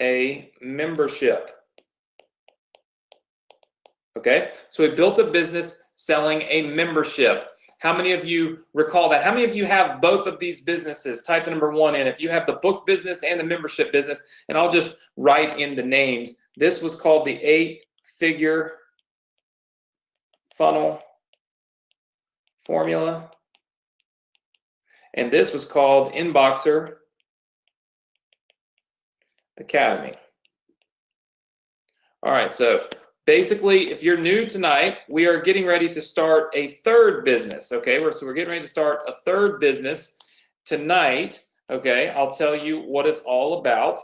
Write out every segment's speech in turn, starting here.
a membership. Okay, so we built a business selling a membership. How many of you recall that? How many of you have both of these businesses? Type the number 1 in if you have the book business and the membership business, and I'll just write in the names. This was called the 8-figure funnel formula, and this was called Inboxer Academy. All right, so basically, if you're new tonight, we are getting ready to start a third business, okay? So we're getting ready to start a third business tonight, okay? I'll tell you what it's all about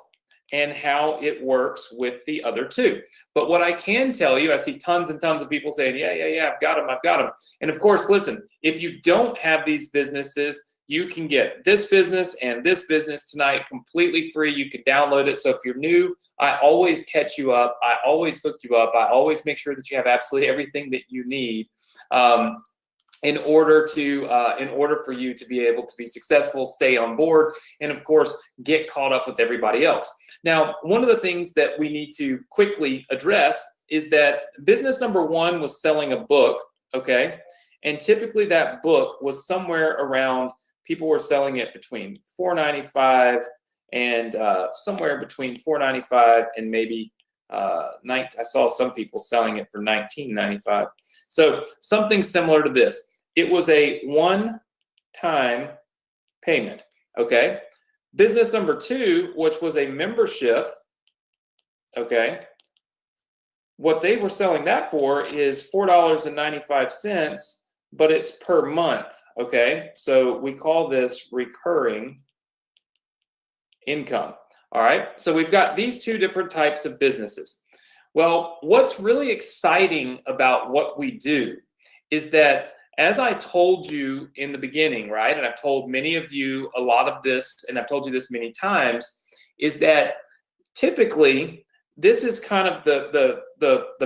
and how it works with the other two. But what I can tell you, I see tons and tons of people saying, yeah, I've got them. And of course, listen, if you don't have these businesses, you can get this business and this business tonight completely free. You can download it. So if you're new, I always catch you up. I always hook you up. I always make sure that you have absolutely everything that you need in order for you to be able to be successful, stay on board, and of course, get caught up with everybody else. Now, one of the things that we need to quickly address is that business number 1 was selling a book, okay? And typically that book was somewhere around, people were selling it between $4.95 and somewhere between $4.95 and maybe I saw some people selling it for $19.95. So something similar to this. It was a one-time payment, okay? Business number 2, which was a membership, okay? What they were selling that for is $4.95, but it's per month, okay? So we call this recurring income, all right? So we've got these 2 different types of businesses. Well, what's really exciting about what we do is that, as I told you in the beginning, right, and I've told many of you a lot of this, and I've told you this many times, is that typically this is kind of the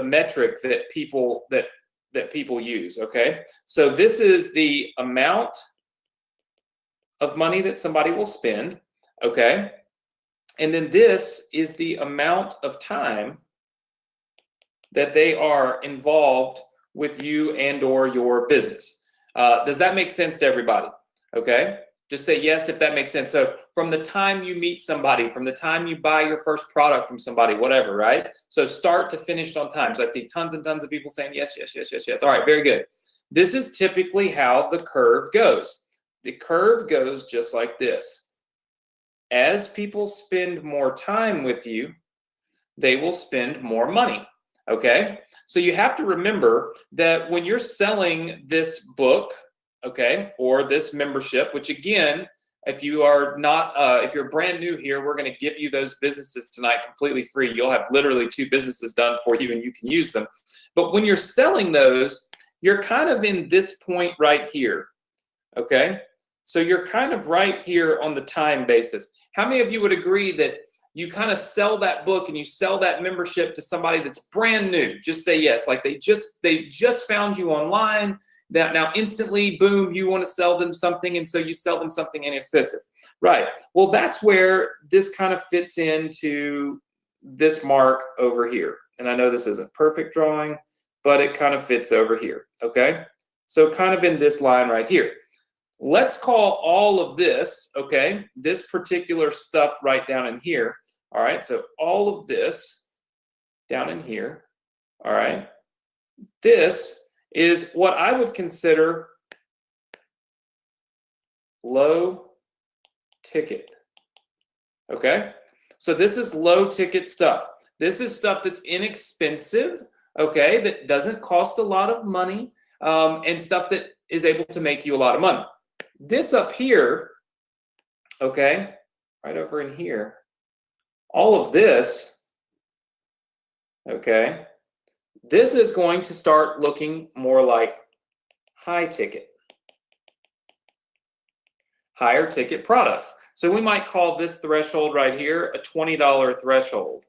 metric that people use, okay? So this is the amount of money that somebody will spend, okay? And then this is the amount of time that they are involved with you and or your business. Does that make sense to everybody? Okay, just say yes if that makes sense. So from the time you meet somebody, from the time you buy your first product from somebody, whatever, right? So start to finish on time. So I see tons and tons of people saying yes. All right, very good. This is typically how the curve goes. The curve goes just like this. As people spend more time with you, they will spend more money. Okay, so you have to remember that when you're selling this book, okay, or this membership, which again, if you are not, if you're brand new here, we're going to give you those businesses tonight completely free. You'll have literally 2 businesses done for you and you can use them. But when you're selling those, you're kind of in this point right here, okay? So you're kind of right here on the time basis. How many of you would agree that you kind of sell that book and you sell that membership to somebody that's brand new? Just say yes. Like they just found you online. That now instantly, boom, you want to sell them something, and so you sell them something inexpensive, right? Well, that's where this kind of fits into this mark over here. And I know this isn't perfect drawing, but it kind of fits over here, okay? So kind of in this line right here. Let's call all of this, okay, this particular stuff right down in here. All right, so all of this down in here, all right, this is what I would consider low ticket, okay? So this is low ticket stuff. This is stuff that's inexpensive, okay, that doesn't cost a lot of money, and stuff that is able to make you a lot of money. This up here, okay, right over in here, all of this, okay, this is going to start looking more like high ticket, higher ticket products. So we might call this threshold right here a $20 threshold.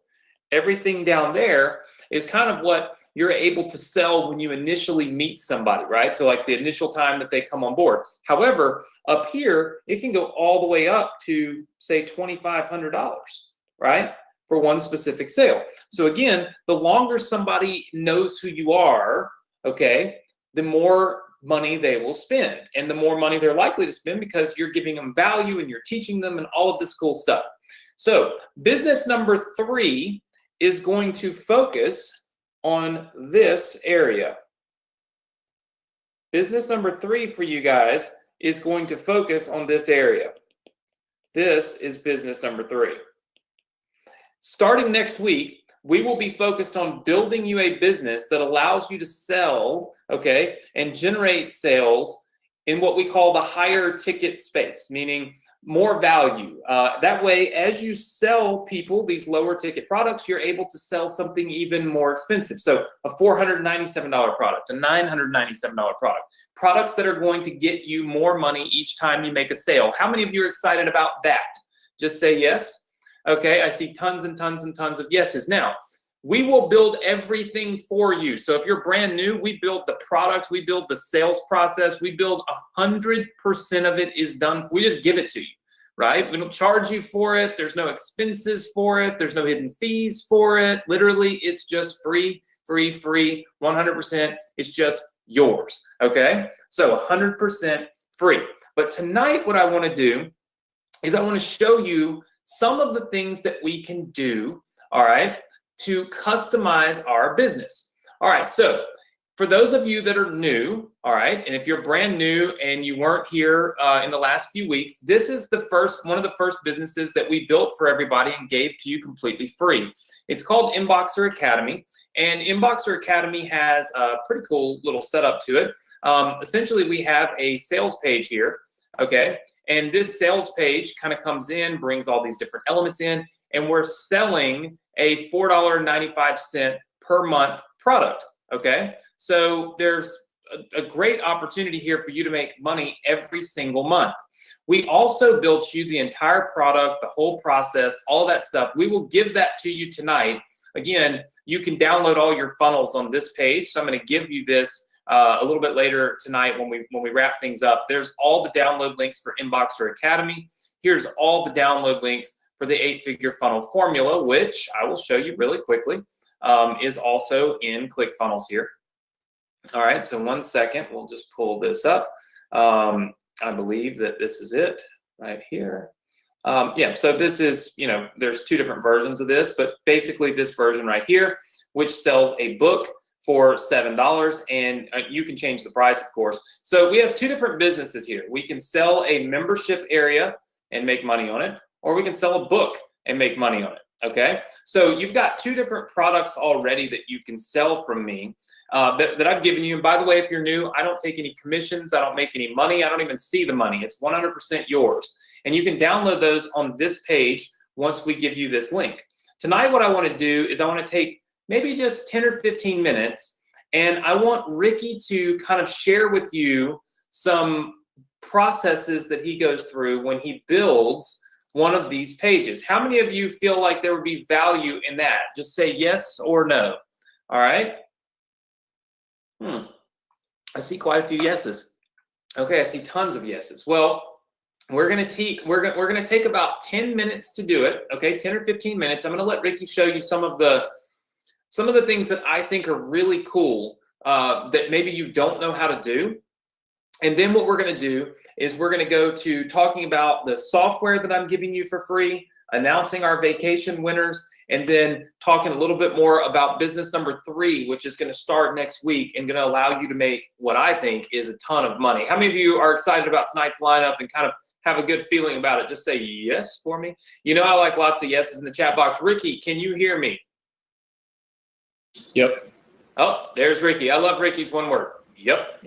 Everything down there is kind of what you're able to sell when you initially meet somebody, right? So like the initial time that they come on board. However, up here, it can go all the way up to say $2,500, right? for one specific sale. So again, the longer somebody knows who you are, okay, the more money they will spend, and the more money they're likely to spend because you're giving them value and you're teaching them and all of this cool stuff. So business number 3 is going to focus on this area. Business number 3 for you guys is going to focus on this area. This is business number 3. Starting next week, we will be focused on building you a business that allows you to sell, okay, and generate sales in what we call the higher ticket space, meaning more value. That way, as you sell people these lower ticket products, you're able to sell something even more expensive. So a $497 product, a $997 product, products that are going to get you more money each time you make a sale. How many of you are excited about that? Just say yes. Okay, I see tons and tons and tons of yeses. Now, we will build everything for you. So if you're brand new, we build the product, we build the sales process, we build 100% of it is done. We just give it to you, right? We don't charge you for it. There's no expenses for it. There's no hidden fees for it. Literally, it's just free, 100%. It's just yours, okay? So 100% free. But tonight, what I want to do is I want to show you some of the things that we can do, all right, to customize our business. All right, so for those of you that are new, all right, and if you're brand new and you weren't here in the last few weeks, this is one of the first businesses that we built for everybody and gave to you completely free. It's called Inboxer Academy, and Inboxer Academy has a pretty cool little setup to it. Essentially, we have a sales page here, okay? And this sales page kind of comes in, brings all these different elements in, and we're selling a $4.95 per month product, okay? So there's a great opportunity here for you to make money every single month. We also built you the entire product, the whole process, all that stuff. We will give that to you tonight. Again, you can download all your funnels on this page. So I'm going to give you this a little bit later tonight when we wrap things up. There's all the download links for Inboxer Academy. Here's all the download links for the 8-figure funnel formula, which I will show you really quickly, is also in ClickFunnels here. All right, so 1 second, we'll just pull this up. I believe that this is it right here. Yeah, so this is, there's 2 different versions of this, but basically this version right here, which sells a book for $7, and you can change the price, of course. So we have 2 different businesses here. We can sell a membership area and make money on it, or we can sell a book and make money on it, okay? So you've got 2 different products already that you can sell from me that I've given you. And by the way, if you're new, I don't take any commissions. I don't make any money. I don't even see the money. It's 100% yours. And you can download those on this page once we give you this link. Tonight, what I want to do is I want to take maybe just 10 or 15 minutes, and I want Ricky to kind of share with you some processes that he goes through when he builds one of these pages. How many of you feel like there would be value in that? Just say yes or no. All right. I see quite a few yeses. Okay, I see tons of yeses. Well, we're gonna take about 10 minutes to do it. Okay, 10 or 15 minutes. I'm gonna let Ricky show you some of the things that I think are really cool that maybe you don't know how to do. And then what we're going to do is we're going to go to talking about the software that I'm giving you for free, announcing our vacation winners, and then talking a little bit more about business number 3, which is going to start next week and going to allow you to make what I think is a ton of money. How many of you are excited about tonight's lineup and kind of have a good feeling about it? Just say yes for me. I like lots of yeses in the chat box. Ricky, can you hear me? Yep. Oh, there's Ricky. I love Ricky's one word. Yep.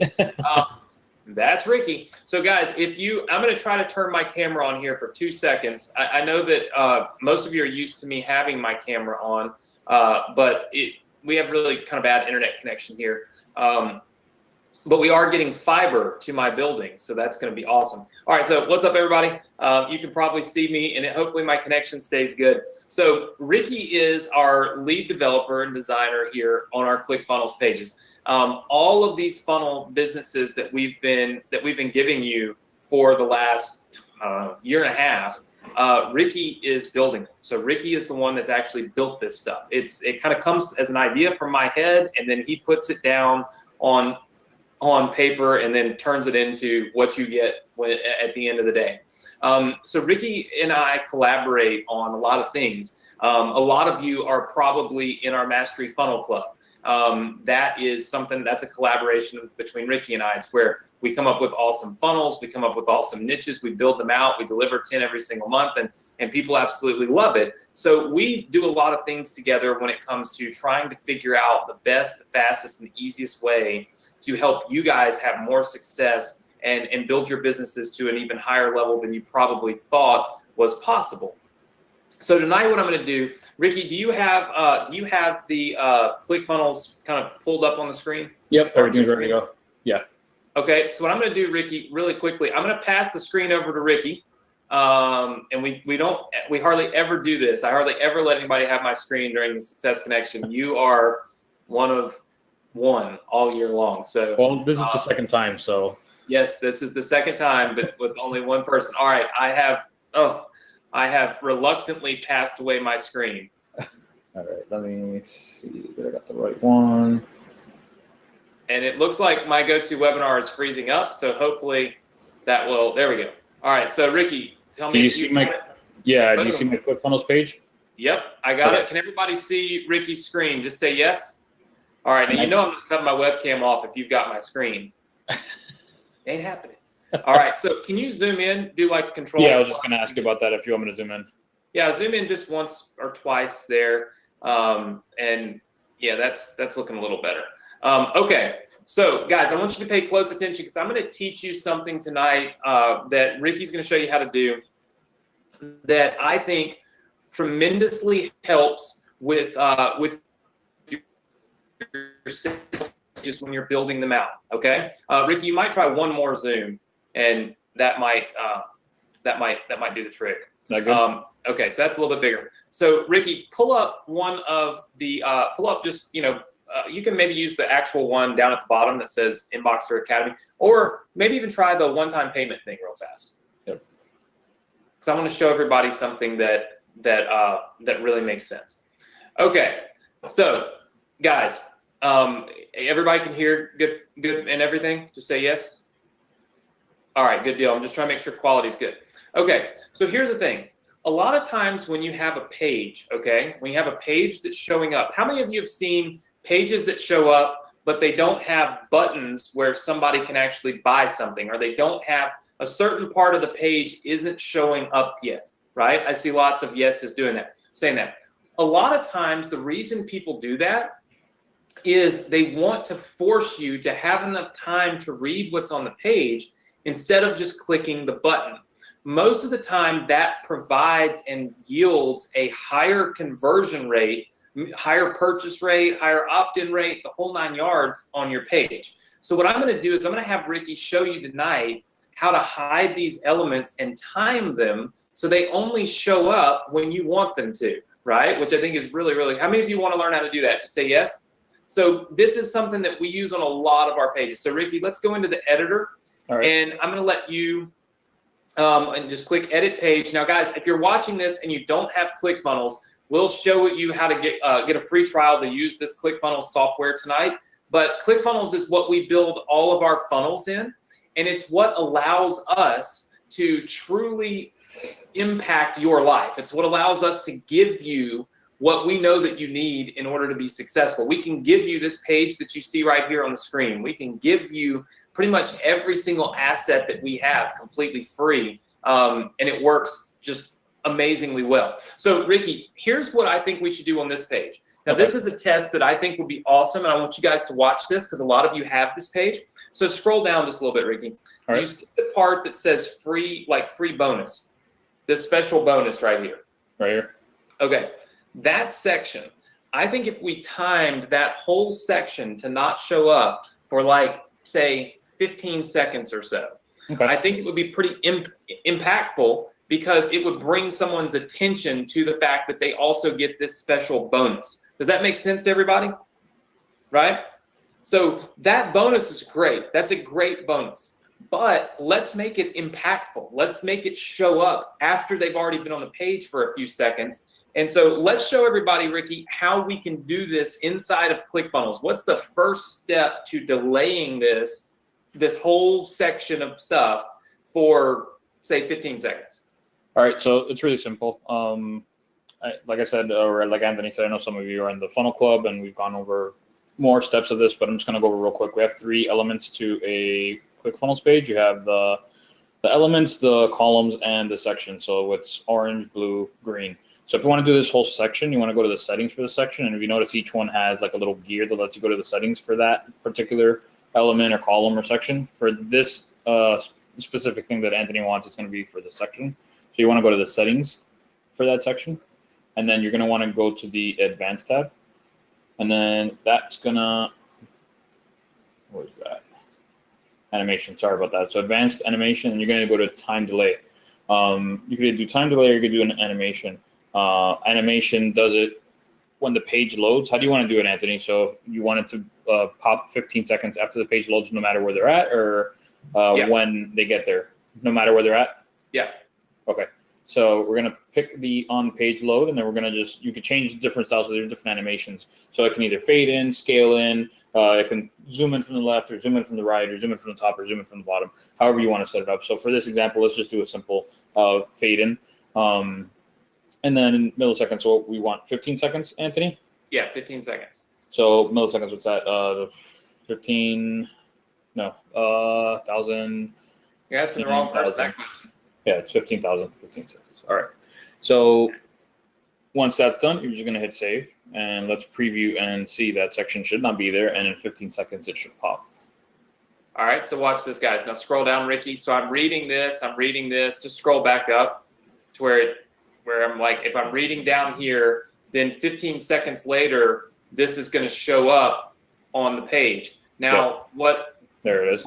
That's Ricky. So guys, I'm going to try to turn my camera on here for 2 seconds. I know that most of you are used to me having my camera on, but we have really kind of bad internet connection here. But we are getting fiber to my building, so that's going to be awesome. All right, so what's up, everybody? You can probably see me, and hopefully my connection stays good. So Ricky is our lead developer and designer here on our ClickFunnels pages. All of these funnel businesses that we've been giving you for the last year and a half, Ricky is building it. So Ricky is the one that's actually built this stuff. It kind of comes as an idea from my head, and then he puts it down on paper and then turns it into what you get at the end of the day. So Ricky and I collaborate on a lot of things. A lot of you are probably in our Mastery Funnel Club. That is something that's a collaboration between Ricky and I. It's where we come up with awesome funnels, we come up with awesome niches, we build them out, we deliver 10 every single month, and people absolutely love it. So we do a lot of things together when it comes to trying to figure out the best, the fastest, and the easiest way to help you guys have more success and build your businesses to an even higher level than you probably thought was possible. So tonight, what I'm going to do, Ricky, do you have the ClickFunnels kind of pulled up on the screen? Yep, everything's ready to go. Yeah. Okay, so what I'm going to do, Ricky, really quickly, I'm going to pass the screen over to Ricky, and we hardly ever do this. I hardly ever let anybody have my screen during the Success Connection. You are one of one all year long. So well, this is the second time, so. Yes, this is the second time, but with only one person. All right, I have reluctantly passed away my screen. All right, let me see that I got the right one. And it looks like my GoToWebinar is freezing up, so hopefully that will, there we go. All right, so Ricky, tell me. Can you see my, yeah, do you see my ClickFunnels page? Yep, I got it. Can everybody see Ricky's screen? Just say yes. All right, now you know I'm gonna cut my webcam off if you've got my screen. Ain't happening. All right, so can you zoom in, do like control? Yeah, I was just gonna ask you about that if you want me to zoom in. Yeah, zoom in just once or twice there. And yeah, that's looking a little better. Okay, so guys, I want you to pay close attention because I'm going to teach you something tonight that Ricky's going to show you how to do that I think tremendously helps with your sales just when you're building them out. Okay, Ricky, you might try one more zoom, and that might do the trick. That good? Okay, so that's a little bit bigger. So Ricky, pull up one of the just you can maybe use the actual one down at the bottom that says Inboxer Academy, or maybe even try the one-time payment thing real fast. Yep. So I want to show everybody something that really makes sense. Okay, so guys, everybody can hear good and everything. Just say yes. All right, good deal. I'm just trying to make sure quality's good. Okay, so here's the thing. A lot of times when you have a page, okay, when you have a page that's showing up, how many of you have seen pages that show up, but they don't have buttons where somebody can actually buy something, or they don't have a certain part of the page isn't showing up yet, right? I see lots of yeses doing that, saying that. A lot of times the reason people do that is they want to force you to have enough time to read what's on the page instead of just clicking the button. Most of the time that provides and yields a higher conversion rate, higher purchase rate, higher opt-in rate, the whole 9 yards on your page. So what I'm going to do is I'm going to have Ricky show you tonight how to hide these elements and time them so they only show up when you want them to, right? Which I think is really, really, how many of you want to learn how to do that? Just say yes. So this is something that we use on a lot of our pages. So Ricky, let's go into the editor. All right. And I'm going to let you and just click edit page. Now guys, if you're watching this and you don't have ClickFunnels, we'll show you how to get a free trial to use this ClickFunnels software tonight. But ClickFunnels is what we build all of our funnels in, and it's what allows us to truly impact your life. It's what allows us to give you what we know that you need in order to be successful. We can give you this page that you see right here on the screen. We can give you pretty much every single asset that we have completely free, and it works just amazingly well. So Ricky, here's what I think we should do on this page. Now this is a test that I think would be awesome, and I want you guys to watch this because a lot of you have this page. So scroll down just a little bit, Ricky. All right. You see the part that says free, like free bonus, this special bonus right here. Right here. Okay, that section, I think if we timed that whole section to not show up for like, say, 15 seconds or so, okay, I think it would be pretty impactful because it would bring someone's attention to the fact that they also get this special bonus. Does that make sense to everybody? Right? So that bonus is great. That's a great bonus. but let's make it impactful. Let's make it show up after they've already been on the page for a few seconds. And so let's show everybody, Ricky, how we can do this inside of ClickFunnels. What's the first step to delaying this whole section of stuff for, say, 15 seconds? All right, so it's really simple. Like I said, or like Anthony said, I know some of you are in the funnel club and we've gone over more steps of this, but I'm just gonna go over real quick. We have 3 elements to a ClickFunnels page. You have the elements, the columns, and the section. So it's orange, blue, green. So if you want to do this whole section, you want to go to the settings for the section. And if you notice, each one has like a little gear that lets you go to the settings for that particular element or column or section. For this specific thing that Anthony wants, it's going to be for the section. So you want to go to the settings for that section. And then you're going to want to go to the advanced tab. And then that's going to, where's that? Animation, sorry about that. So advanced animation, and you're going to go to time delay. You could do time delay or you could do an animation. Animation does it when the page loads. How do you want to do it, Anthony? So if you want it to pop 15 seconds after the page loads, no matter where they're at, or when they get there, no matter where they're at? Yeah. Okay. So we're gonna pick the on page load, and then we're gonna you can change different styles. So there's different animations. So it can either fade in, scale in. It can zoom in from the left, or zoom in from the right, or zoom in from the top, or zoom in from the bottom. However you want to set it up. So for this example, let's just do a simple fade in. And then in milliseconds, so we want 15 seconds, Anthony? Yeah, 15 seconds. So milliseconds, what's that? 15, no, 1,000. You're asking the wrong person that question. Yeah, it's 15,000, 15 seconds. All right. So once that's done, you're just going to hit save. And let's preview and see that section should not be there. And in 15 seconds, it should pop. All right, so watch this, guys. Now scroll down, Ricky. So I'm reading this. Just scroll back up to where I'm like, if I'm reading down here, then 15 seconds later, this is going to show up on the page. Now, There it is.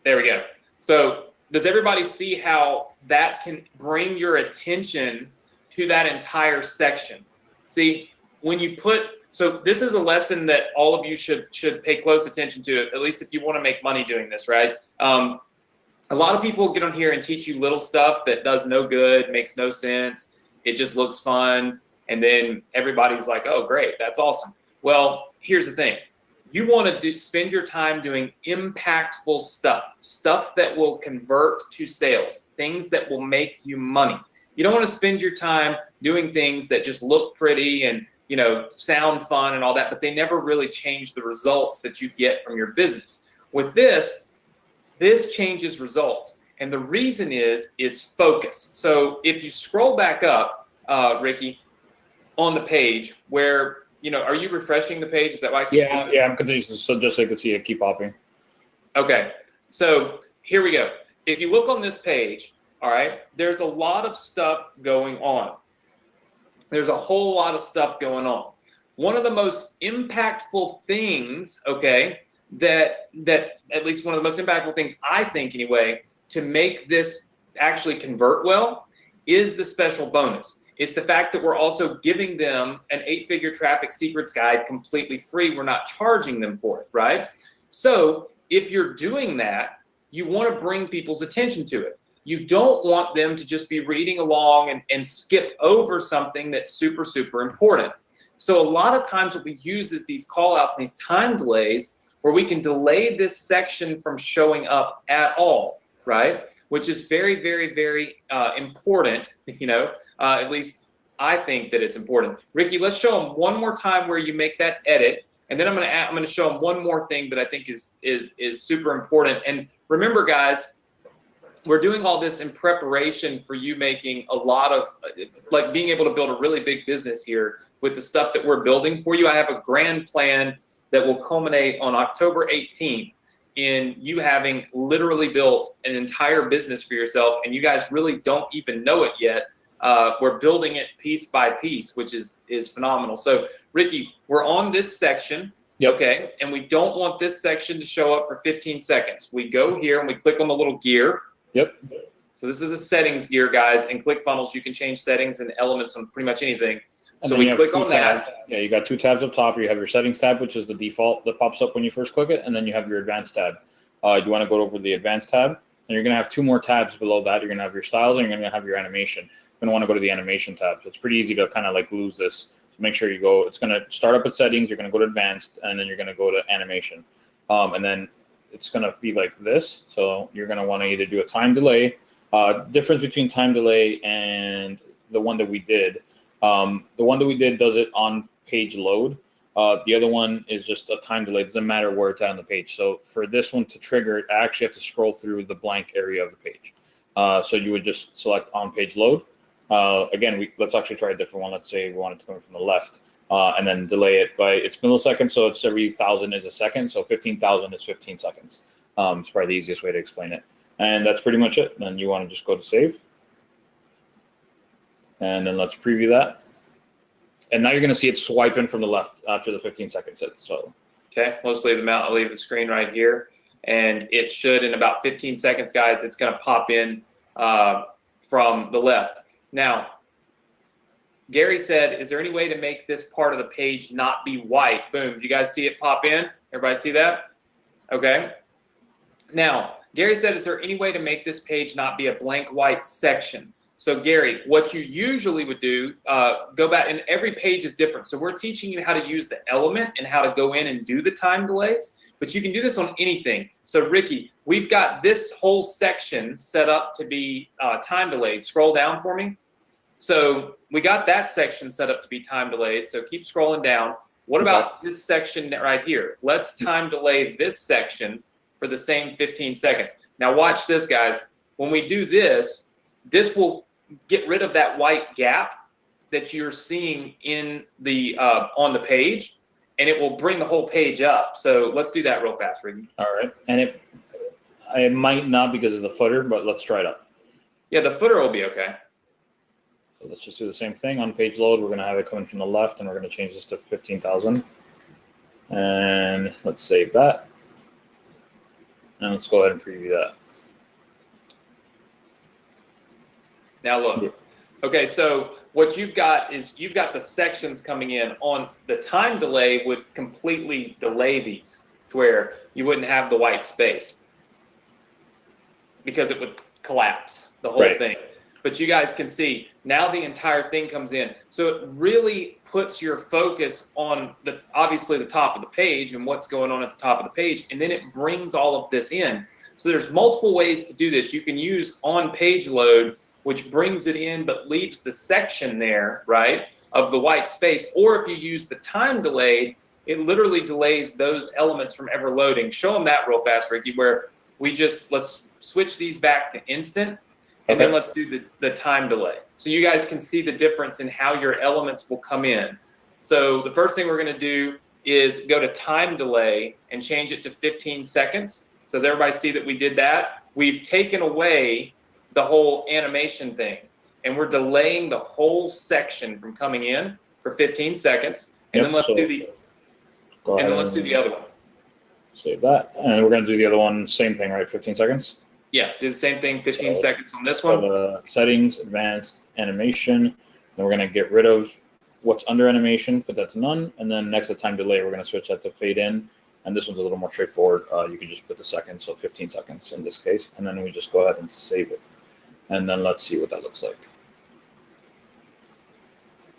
There we go. So does everybody see how that can bring your attention to that entire section? See, when you so this is a lesson that all of you should pay close attention to, at least if you want to make money doing this, right? A lot of people get on here and teach you little stuff that does no good, makes no sense. It just looks fun. And then everybody's like, oh, great, that's awesome. Well, here's the thing. You want to spend your time doing impactful stuff that will convert to sales, things that will make you money. You don't want to spend your time doing things that just look pretty and, sound fun and all that, but they never really change the results that you get from your business. With this changes results. And the reason is focus. So if you scroll back up, Ricky, on the page where, are you refreshing the page? Is that why I keep Yeah, I'm continuing. So just so you can see it keep popping. Okay. So here we go. If you look on this page, all right, there's a lot of stuff going on. There's a whole lot of stuff going on. One of the most impactful things, okay, that at least one of the most impactful things I think anyway, to make this actually convert well is the special bonus. It's the fact that we're also giving them an 8-figure traffic secrets guide completely free. We're not charging them for it, right? So if you're doing that, you want to bring people's attention to it. You don't want them to just be reading along and skip over something that's super, super important. So a lot of times what we use is these call outs and these time delays where we can delay this section from showing up at all, right? Which is very, very, very important, at least I think that it's important. Ricky, let's show them one more time where you make that edit. And then I'm gonna show them one more thing that I think is super important. And remember, guys, we're doing all this in preparation for you making a lot of, like being able to build a really big business here with the stuff that we're building for you. I have a grand plan that will culminate on October 18th in you having literally built an entire business for yourself, and you guys really don't even know it yet. We're building it piece by piece, which is phenomenal. So Ricky, we're on this section, okay, and we don't want this section to show up for 15 seconds. We go here and we click on the little gear. Yep. So this is a settings gear, guys. In ClickFunnels, you can change settings and elements on pretty much anything. And so we click on tabs. that. Yeah, you got 2 tabs up top. You have your settings tab, which is the default that pops up when you first click it, and then you have your advanced tab. you want to go over the advanced tab, and you're going to have 2 more tabs below that. You're going to have your styles, and you're going to have your animation. You're going to want to go to the animation tab. So it's pretty easy to kind of like lose this. So make sure you go, it's going to start up at settings. You're going to go to advanced, and then you're going to go to animation. And then it's going to be like this. So you're going to want to either do a time delay. Difference between time delay and the one that we did. The one that we did does it on page load. The other one is just a time delay. It doesn't matter where it's at on the page. So for this one to trigger it, I actually have to scroll through the blank area of the page. So you would just select on page load. Again, let's actually try a different one. Let's say we want it to come from the left, and then delay it by its milliseconds. So it's every 1,000 is a second. So 15,000 is 15 seconds. It's probably the easiest way to explain it. And that's pretty much it. Then you want to just go to save. And then let's preview that. And now you're going to see it swiping from the left after the 15 seconds hit. So, okay, let's leave them out. I'll leave the screen right here. And it should, in about 15 seconds, guys, it's going to pop in from the left. Now, Gary said, is there any way to make this part of the page not be white? Boom. Do you guys see it pop in? Everybody see that? Okay. Now, Gary said, is there any way to make this page not be a blank white section? So Gary, what you usually would do, go back, and every page is different. So we're teaching you how to use the element and how to go in and do the time delays, but you can do this on anything. So Ricky, we've got this whole section set up to be time delayed. Scroll down for me. So we got that section set up to be time delayed. So keep scrolling down. What about this section right here? Let's time delay this section for the same 15 seconds. Now watch this, guys. When we do this, this will get rid of that white gap that you're seeing in the on the page, and it will bring the whole page up. So let's do that real fast, Ricky. all right. And it might not because of the footer, but let's try it out. Yeah, the footer will be okay. So let's just do the same thing on page load. We're going to have it coming from the left, and we're going to change this to 15,000. And let's save that. And let's go ahead and preview that. Now look, okay, so what you've got is you've got the sections coming in. On the time delay would completely delay these to where you wouldn't have the white space because it would collapse the whole thing. But you guys can see now the entire thing comes in. So it really puts your focus on obviously the top of the page and what's going on at the top of the page, and then it brings all of this in. So there's multiple ways to do this. You can use on page load, which brings it in but leaves the section there, right, of the white space. Or if you use the time delayed, it literally delays those elements from ever loading. Show them that real fast, Ricky, where let's switch these back to instant, and then let's do the time delay. So you guys can see the difference in how your elements will come in. So the first thing we're going to do is go to time delay and change it to 15 seconds. So does everybody see that we did that? We've taken away the whole animation thing, and we're delaying the whole section from coming in for 15 seconds. And then let's do the other one. Save that. And we're going to do the other one, same thing, right? 15 seconds? Yeah, do the same thing, 15 seconds on this one. Settings, advanced, animation. Then we're going to get rid of what's under animation, put that to none. And then next to time delay, we're going to switch that to fade in. And this one's a little more straightforward. You can just put the seconds, so 15 seconds in this case. And then we just go ahead and save it. And then let's see what that looks like.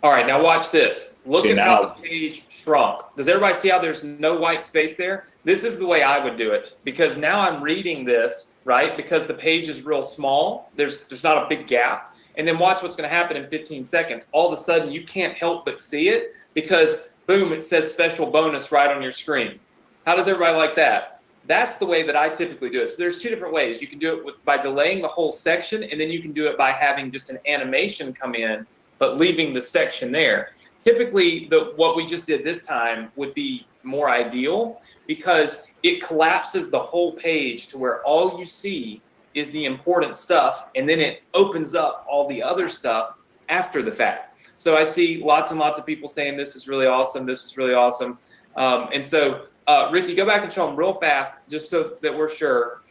All right, now watch this. Look at how the page shrunk. Does everybody see how there's no white space there? This is the way I would do it, because now I'm reading this, right? Because the page is real small. There's not a big gap. And then watch what's going to happen in 15 seconds. All of a sudden, you can't help but see it because, boom, it says special bonus right on your screen. How does everybody like that? That's the way that I typically do it. So there's 2 different ways. You can do it by delaying the whole section, and then you can do it by having just an animation come in, but leaving the section there. Typically, what we just did this time would be more ideal because it collapses the whole page to where all you see is the important stuff, and then it opens up all the other stuff after the fact. So I see lots and lots of people saying this is really awesome, this is really awesome. And so Ricky, go back and show them real fast, just so that we're sure.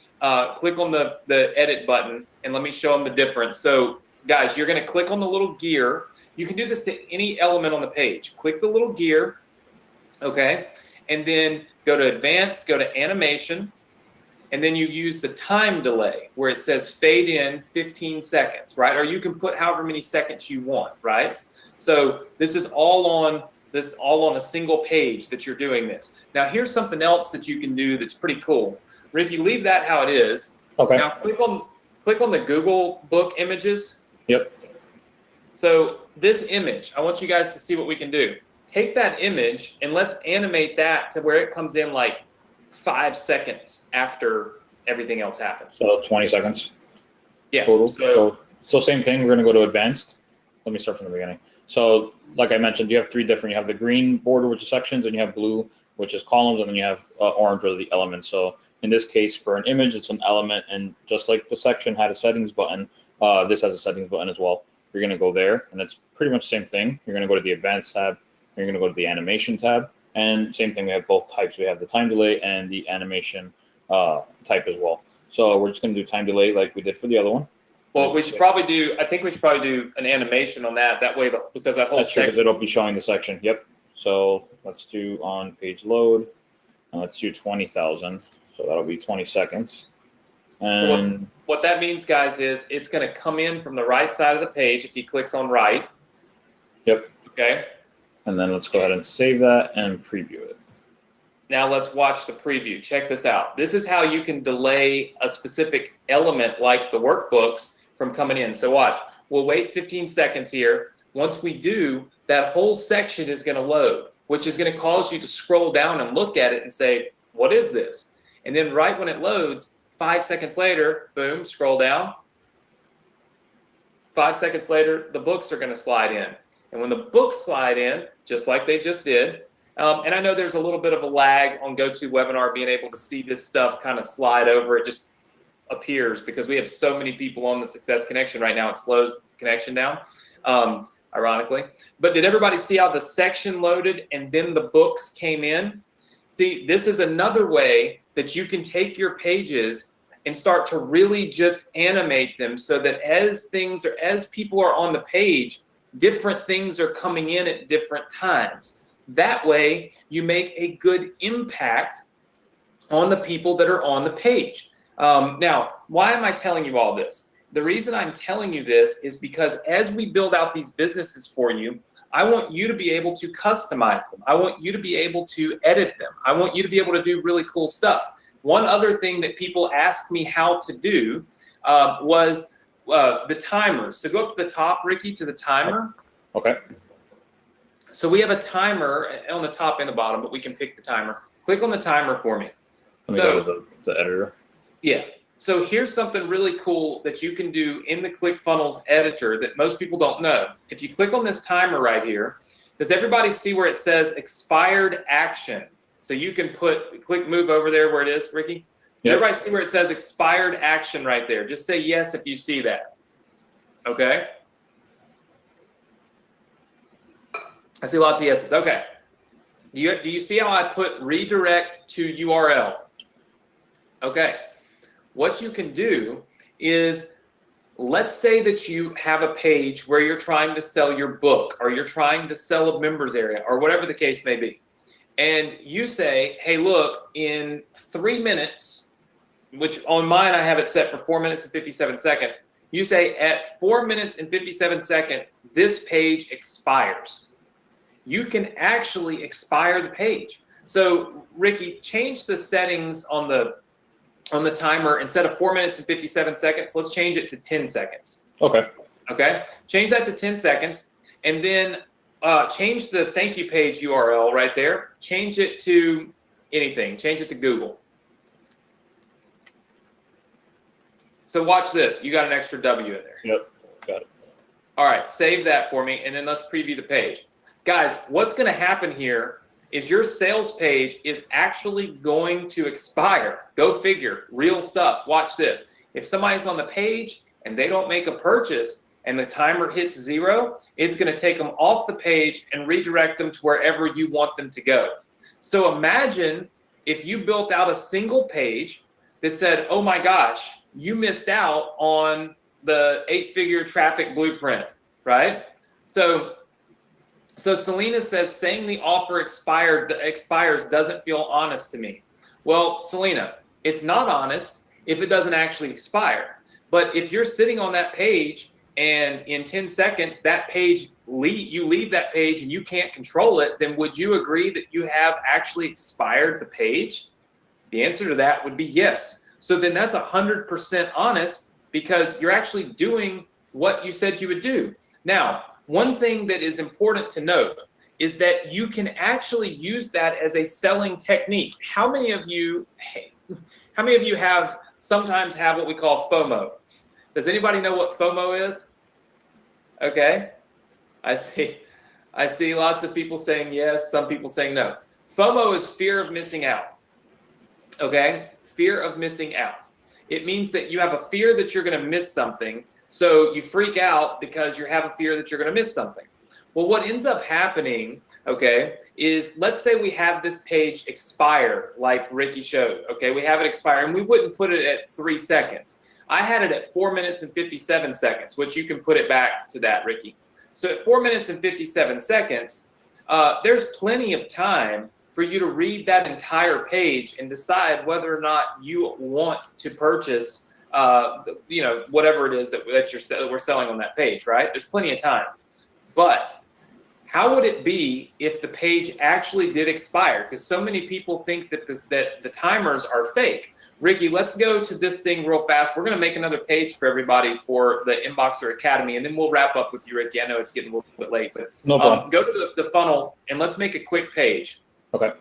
Click on the edit button, and let me show them the difference. So guys, you're going to click on the little gear. You can do this to any element on the page. Click the little gear, okay? And then go to advanced, go to animation, and then you use the time delay where it says fade in 15 seconds, right? Or you can put however many seconds you want, right? So this is all on a single page that you're doing this. Now here's something else that you can do that's pretty cool. Ricky, leave that how it is. Okay. Now click on the Google book images. Yep. So this image, I want you guys to see what we can do. Take that image and let's animate that to where it comes in like 5 seconds after everything else happens. So 20 seconds. Yeah. Total. So same thing. We're going to go to advanced. Let me start from the beginning. So like I mentioned, you have three different. You have the green border, which is sections, and you have blue, which is columns, and then you have orange, or the elements. So in this case, for an image, it's an element, and just like the section had a settings button, this has a settings button as well. You're going to go there, and it's pretty much the same thing. You're going to go to the advanced tab. You're going to go to the animation tab, and same thing. We have both types. We have the time delay and the animation type as well. So we're just going to do time delay like we did for the other one. Well, we should probably do. I think we should probably do an animation on that. That way, because that whole That's true, because it'll be showing the section. Yep. So let's do on page load. And let's do 20,000. So that'll be 20 seconds. And what that means, guys, is it's going to come in from the right side of the page if he clicks on right. Yep. Okay. And then let's go ahead and save that and preview it. Now let's watch the preview. Check this out. This is how you can delay a specific element like the workbooks from coming in. So watch. We'll wait 15 seconds here. Once we do, that whole section is going to load, which is going to cause you to scroll down and look at it and say, what is this? And then right when it loads, 5 seconds later, boom, scroll down. 5 seconds later, the books are going to slide in. And when the books slide in, just like they just did, and I know there's a little bit of a lag on GoToWebinar being able to see this stuff kind of slide over. It just appears because we have so many people on the Success Connection right now. It slows the connection down, ironically. But did everybody see how the section loaded and then the books came in? See, this is another way that you can take your pages and start to really just animate them so that as people are on the page, different things are coming in at different times. That way, you make a good impact on the people that are on the page. Now, why am I telling you all this? The reason I'm telling you this is because as we build out these businesses for you, I want you to be able to customize them. I want you to be able to edit them. I want you to be able to do really cool stuff. One other thing that people asked me how to do was the timers. So go up to the top, Ricky, to the timer. Okay. So we have a timer on the top and the bottom, but we can pick the timer. Click on the timer for me. Let me go to the editor. Yeah. So here's something really cool that you can do in the ClickFunnels editor that most people don't know. If you click on this timer right here, does everybody see where it says expired action? So you can move over there where it is, Ricky. Does everybody see where it says expired action right there? Just say yes if you see that. Okay. I see lots of yeses. Okay. Do you see how I put redirect to URL? Okay. What you can do is, let's say that you have a page where you're trying to sell your book, or you're trying to sell a members area, or whatever the case may be. And you say, hey, look, in 3 minutes, which on mine I have it set for 4 minutes and 57 seconds. You say at 4 minutes and 57 seconds, this page expires. You can actually expire the page. So Ricky, change the settings on the timer. Instead of 4 minutes and 57 seconds, let's change it to 10 seconds. Okay. Okay. Change that to 10 seconds. And then change the thank you page URL right there. Change it to anything. Change it to Google. So watch this. You got an extra W in there. Yep. Got it. All right. Save that for me. And then let's preview the page. Guys, what's going to happen here is your sales page is actually going to expire. Go figure. Real stuff. Watch this. If somebody's on the page and they don't make a purchase and the timer hits 0, it's going to take them off the page and redirect them to wherever you want them to go. So imagine if you built out a single page that said, oh my gosh, you missed out on the 8-figure traffic blueprint, right? So Selena says, saying the offer expires doesn't feel honest to me. Well, Selena, It's not honest if it doesn't actually expire. But if you're sitting on that page and in 10 seconds that page you leave that page and you can't control it, then would you agree that you have actually expired the page? The answer to that would be yes. So then that's 100% honest because you're actually doing what you said you would do. Now, one thing that is important to note is that you can actually use that as a selling technique. How many of you sometimes have what we call FOMO? Does anybody know what FOMO is? Okay, I see lots of people saying yes, some people saying no. FOMO is fear of missing out. Okay, fear of missing out. It means that you have a fear that you're going to miss something, so you freak out because you have a fear that you're going to miss something. Well, what ends up happening, okay, is let's say we have this page expire like Ricky showed. Okay, we have it expire, and we wouldn't put it at 3 seconds. I had it at 4 minutes and 57 seconds, which you can put it back to that, Ricky. So at 4 minutes and 57 seconds, there's plenty of time for you to read that entire page and decide whether or not you want to purchase, whatever it is that we're selling on that page, right? There's plenty of time. But how would it be if the page actually did expire? Because so many people think that that the timers are fake. Ricky, let's go to this thing real fast. We're going to make another page for everybody for the Inboxer Academy, and then we'll wrap up with you, Ricky. I know it's getting a little bit late, but no problem. Go to the funnel, and let's make a quick page. Okay.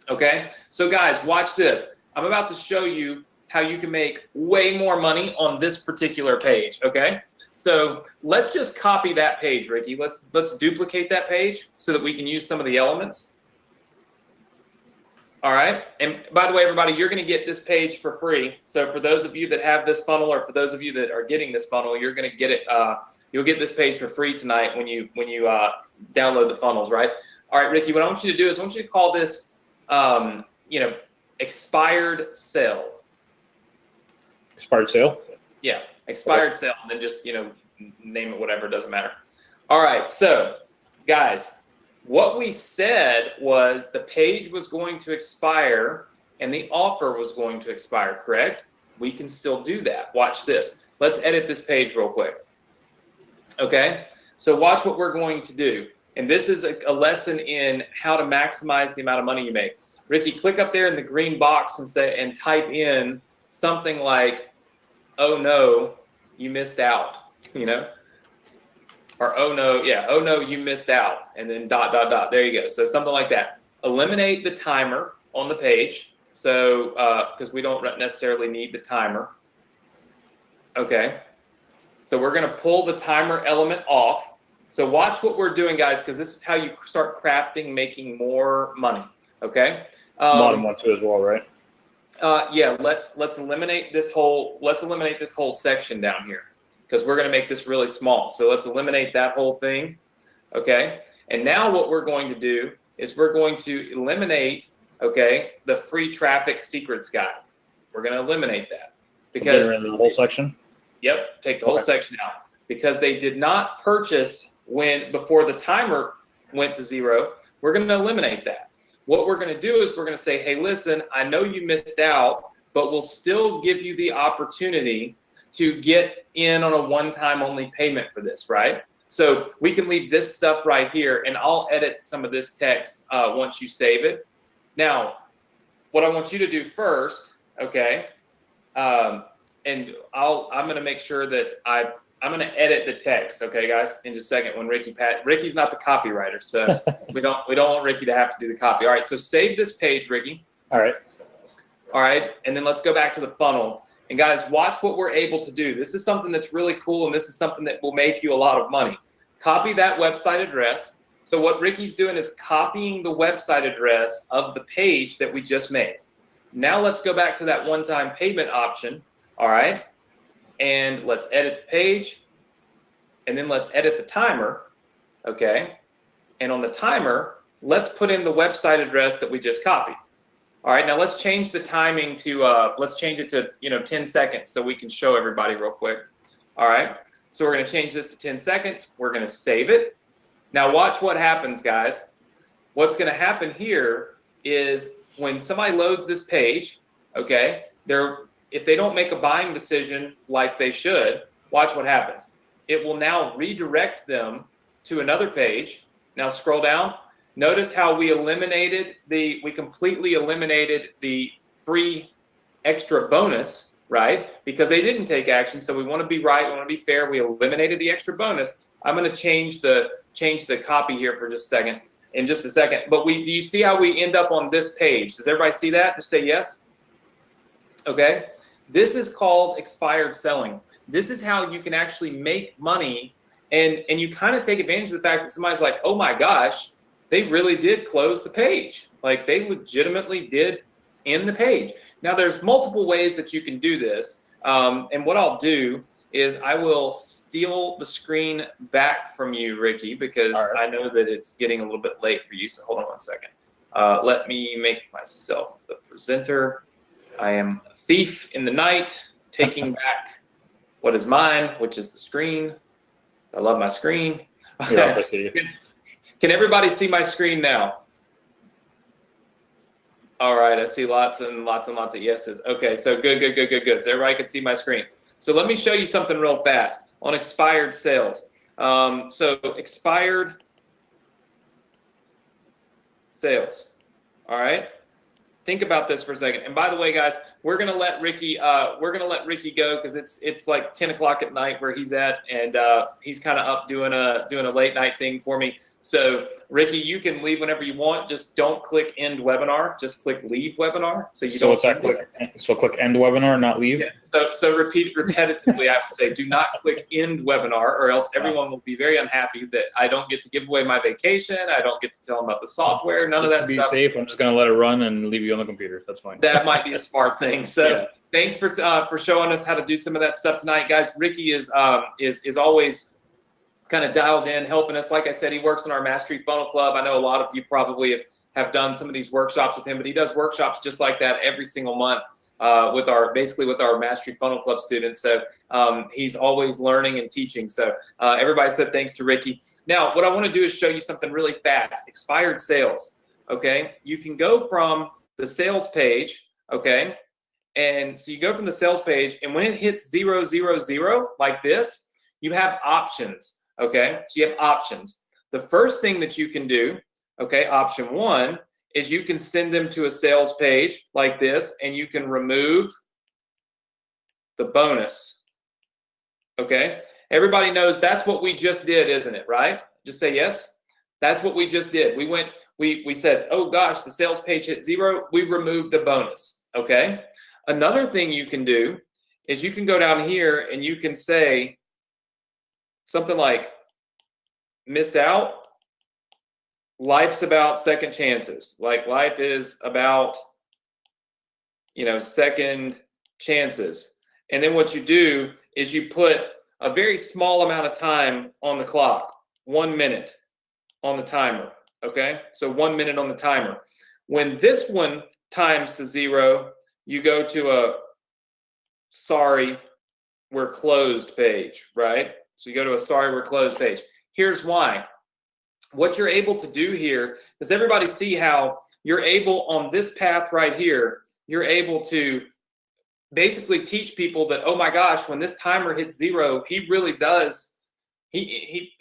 Okay. So, guys, watch this. I'm about to show you how you can make way more money on this particular page. Okay. So let's just copy that page, Ricky. Let's duplicate that page so that we can use some of the elements. All right. And by the way, everybody, you're going to get this page for free. So for those of you that have this funnel, or for those of you that are getting this funnel, you're going to get it. You'll get this page for free tonight when you download the funnels, right? All right, Ricky. What I want you to do is I want you to call this, expired sale. Expired sale. Yeah. Expired sale, and then just, name it whatever, it doesn't matter. All right, so guys, what we said was the page was going to expire and the offer was going to expire, correct? We can still do that. Watch this. Let's edit this page real quick. Okay, so watch what we're going to do. And this is a lesson in how to maximize the amount of money you make. Ricky, click up there in the green box and type in something like, oh no, you missed out, or oh no, you missed out, and then ... There you go. So something like that. Eliminate the timer on the page. So, because we don't necessarily need the timer. Okay. So we're going to pull the timer element off. So watch what we're doing, guys, because this is how you start crafting, making more money. Okay. Bottom one too as well, right? Yeah, let's eliminate this whole section down here because we're going to make this really small. So let's eliminate that whole thing. Okay. And now what we're going to do is we're going to eliminate, the free traffic secrets guide. We're going to eliminate that because in the whole section. Yep. Take the whole section out because they did not purchase before the timer went to 0. We're going to eliminate that. What we're going to do is we're going to say, hey, listen, I know you missed out, but we'll still give you the opportunity to get in on a one-time only payment for this, right? So we can leave this stuff right here, and I'll edit some of this text once you save it. Now, what I want you to do first, and I'm going to make sure that I'm going to edit the text, okay, guys, in just a second when Ricky's not the copywriter, so we don't want Ricky to have to do the copy. All right, so save this page, Ricky. All right, and then let's go back to the funnel. And guys, watch what we're able to do. This is something that's really cool, and this is something that will make you a lot of money. Copy that website address. So what Ricky's doing is copying the website address of the page that we just made. Now let's go back to that one-time payment option, all right? And let's edit the page, and then let's edit the timer, okay? And on the timer, let's put in the website address that we just copied. All right, now let's change the timing to, let's change it to, 10 seconds so we can show everybody real quick. All right, so we're gonna change this to 10 seconds. We're gonna save it. Now watch what happens, guys. What's gonna happen here is when somebody loads this page, okay, if they don't make a buying decision like they should, watch what happens. It will now redirect them to another page. Now scroll down. Notice how we completely eliminated the free extra bonus, right? Because they didn't take action. So we want to be right. We want to be fair. We eliminated the extra bonus. I'm going to change the copy here for just a second, in just a second. But do you see how we end up on this page? Does everybody see that? Just say yes. Okay. This is called expired selling. This is how you can actually make money, and you kind of take advantage of the fact that somebody's like, oh my gosh, they really did close the page. Like they legitimately did end the page. Now there's multiple ways that you can do this. And what I'll do is I will steal the screen back from you, Ricky, because I know that it's getting a little bit late for you. So hold on one second. Let me make myself the presenter. I am a thief in the night, taking back what is mine, which is the screen. I love my screen. Yeah, I see you. Can everybody see my screen now? All right, I see lots and lots and lots of yeses. Okay, so good. So everybody can see my screen. So let me show you something real fast on expired sales. So expired sales. All right. Think about this for a second. And by the way, guys, we're gonna let Ricky go because it's like 10 o'clock at night where he's at, and he's kind of up doing a late night thing for me. So Ricky, you can leave whenever you want. Just don't click end webinar. Just click leave webinar. So you don't. What's that? Click end webinar, not leave. Yeah. So repeat repetitively. I would say do not click end webinar, or else everyone will be very unhappy that I don't get to give away my vacation. I don't get to tell them about the software. None of that stuff. To be safe, I'm just gonna let it run and leave you on the computer. That's fine. That might be a smart thing. So thanks for showing us how to do some of that stuff tonight, guys. Ricky is always kind of dialed in, helping us. Like I said, he works in our Mastery Funnel Club. I know a lot of you probably have done some of these workshops with him, but he does workshops just like that every single month with our Mastery Funnel Club students. So he's always learning and teaching. So everybody said thanks to Ricky. Now, what I want to do is show you something really fast. Expired sales. Okay, you can go from the sales page. Okay, and so you go from the sales page, and when it hits 0, 0, 0 like this, you have options. Okay, so you have options. The first thing that you can do, okay, option 1, is you can send them to a sales page like this, and you can remove the bonus. Okay, everybody knows that's what we just did, isn't it? Right? Just say yes. That's what we just did. We said, oh gosh, the sales page hit 0. We removed the bonus. Okay. Another thing you can do is you can go down here and you can say something like, missed out. Life's about second chances. Like life is about, second chances. And then what you do is you put a very small amount of time on the clock, 1 minute on the timer. Okay. So 1 minute on the timer. When this one times to 0, you go to a sorry, we're closed page, right? So you go to a sorry, we're closed page. Here's why. What you're able to do here, does everybody see how you're able on this path right here, you're able to basically teach people that, oh my gosh, when this timer hits 0, he really does, he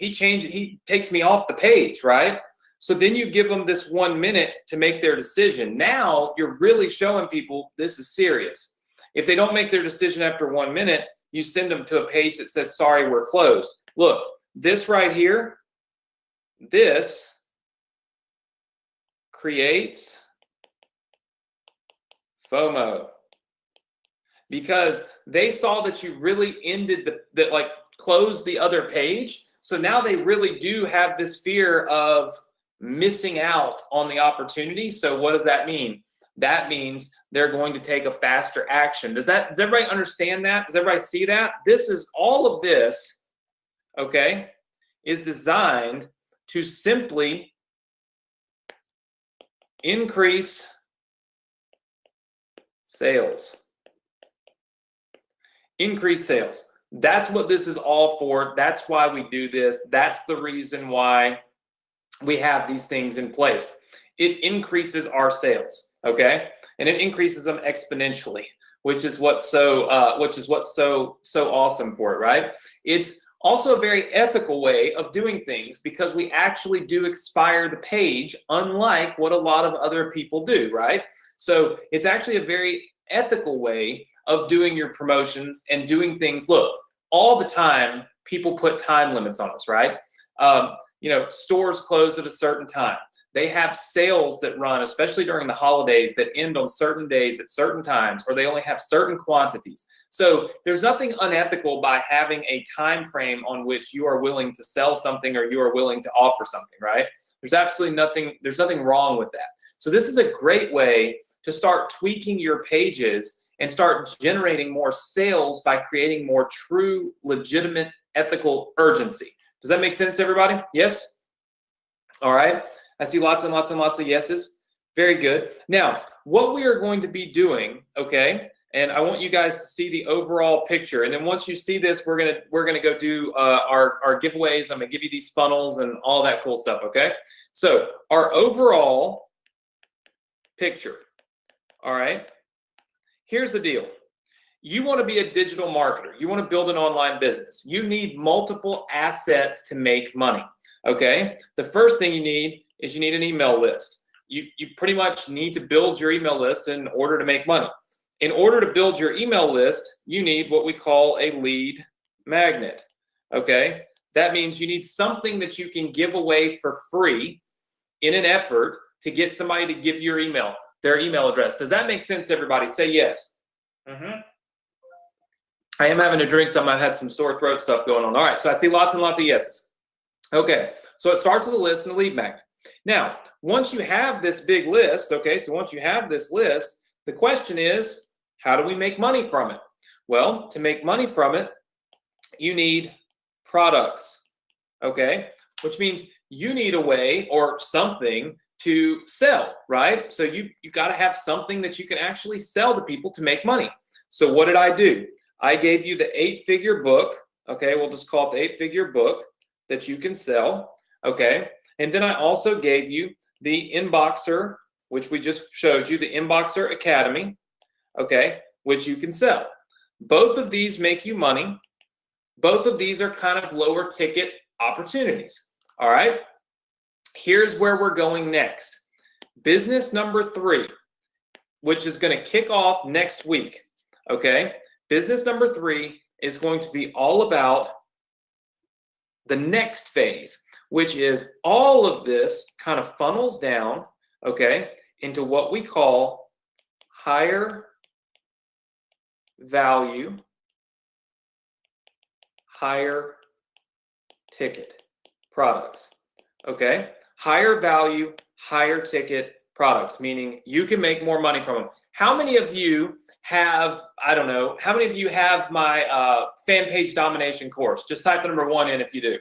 takes me off the page, right? So then you give them this 1 minute to make their decision. Now you're really showing people this is serious. If they don't make their decision after 1 minute, you send them to a page that says, sorry, we're closed. Look, this right here, this creates FOMO because they saw that you really ended closed the other page. So now they really do have this fear of missing out on the opportunity. So what does that mean? That means they're going to take a faster action. Does everybody understand that? Does everybody see that? All of this, okay, is designed to simply increase sales. Increase sales. That's what this is all for. That's why we do this. That's the reason why we have these things in place. It increases our sales, okay? And it increases them exponentially. which is what's so awesome for it, right? It's also a very ethical way of doing things because we actually do expire the page, unlike what a lot of other people do, right? So it's actually a very ethical way of doing your promotions and doing things. Look, all the time, people put time limits on us, right? Stores close at a certain time. They have sales that run, especially during the holidays, that end on certain days at certain times, or they only have certain quantities. So there's nothing unethical by having a time frame on which you are willing to sell something or you are willing to offer something, right? There's absolutely nothing wrong with that. So this is a great way to start tweaking your pages and start generating more sales by creating more true, legitimate, ethical urgency. Does that make sense, everybody? Yes? All right. I see lots and lots and lots of yeses. Very good. Now, what we are going to be doing, okay, and I want you guys to see the overall picture. And then once you see this, we're gonna go do our giveaways. I'm gonna give you these funnels and all that cool stuff, okay? So our overall picture, all right? Here's the deal. You want to be a digital marketer. You want to build an online business. You need multiple assets to make money, okay? The first thing you need is you need an email list. You pretty much need to build your email list in order to make money. In order to build your email list, you need what we call a lead magnet, okay? That means you need something that you can give away for free in an effort to get somebody to give you their email address. Does that make sense, everybody? Say yes. I am having a drink, so I've had some sore throat stuff going on. All right, so I see lots and lots of yeses. Okay, so it starts with a list and a lead magnet. Now, once you have this big list, okay, so once you have this list, the question is, how do we make money from it? Well, to make money from it, you need products, okay? Which means you need a way or something to sell, right? So you got to have something that you can actually sell to people to make money. So what did I do? I gave you the 8-figure book, okay? We'll just call it the 8-figure book that you can sell, okay? And then I also gave you the Inboxer, which we just showed you, the Inboxer Academy, okay, which you can sell. Both of these make you money. Both of these are kind of lower ticket opportunities, all right? Here's where we're going next. Business number 3, which is going to kick off next week, okay? Business number 3 is going to be all about the next phase, which is all of this kind of funnels down, okay, into what we call higher value, higher ticket products, okay? Higher value, higher ticket products, meaning you can make more money from them. How many of you have, I don't know, how many of you have my fan page domination course? Just type the number 1 in if you do,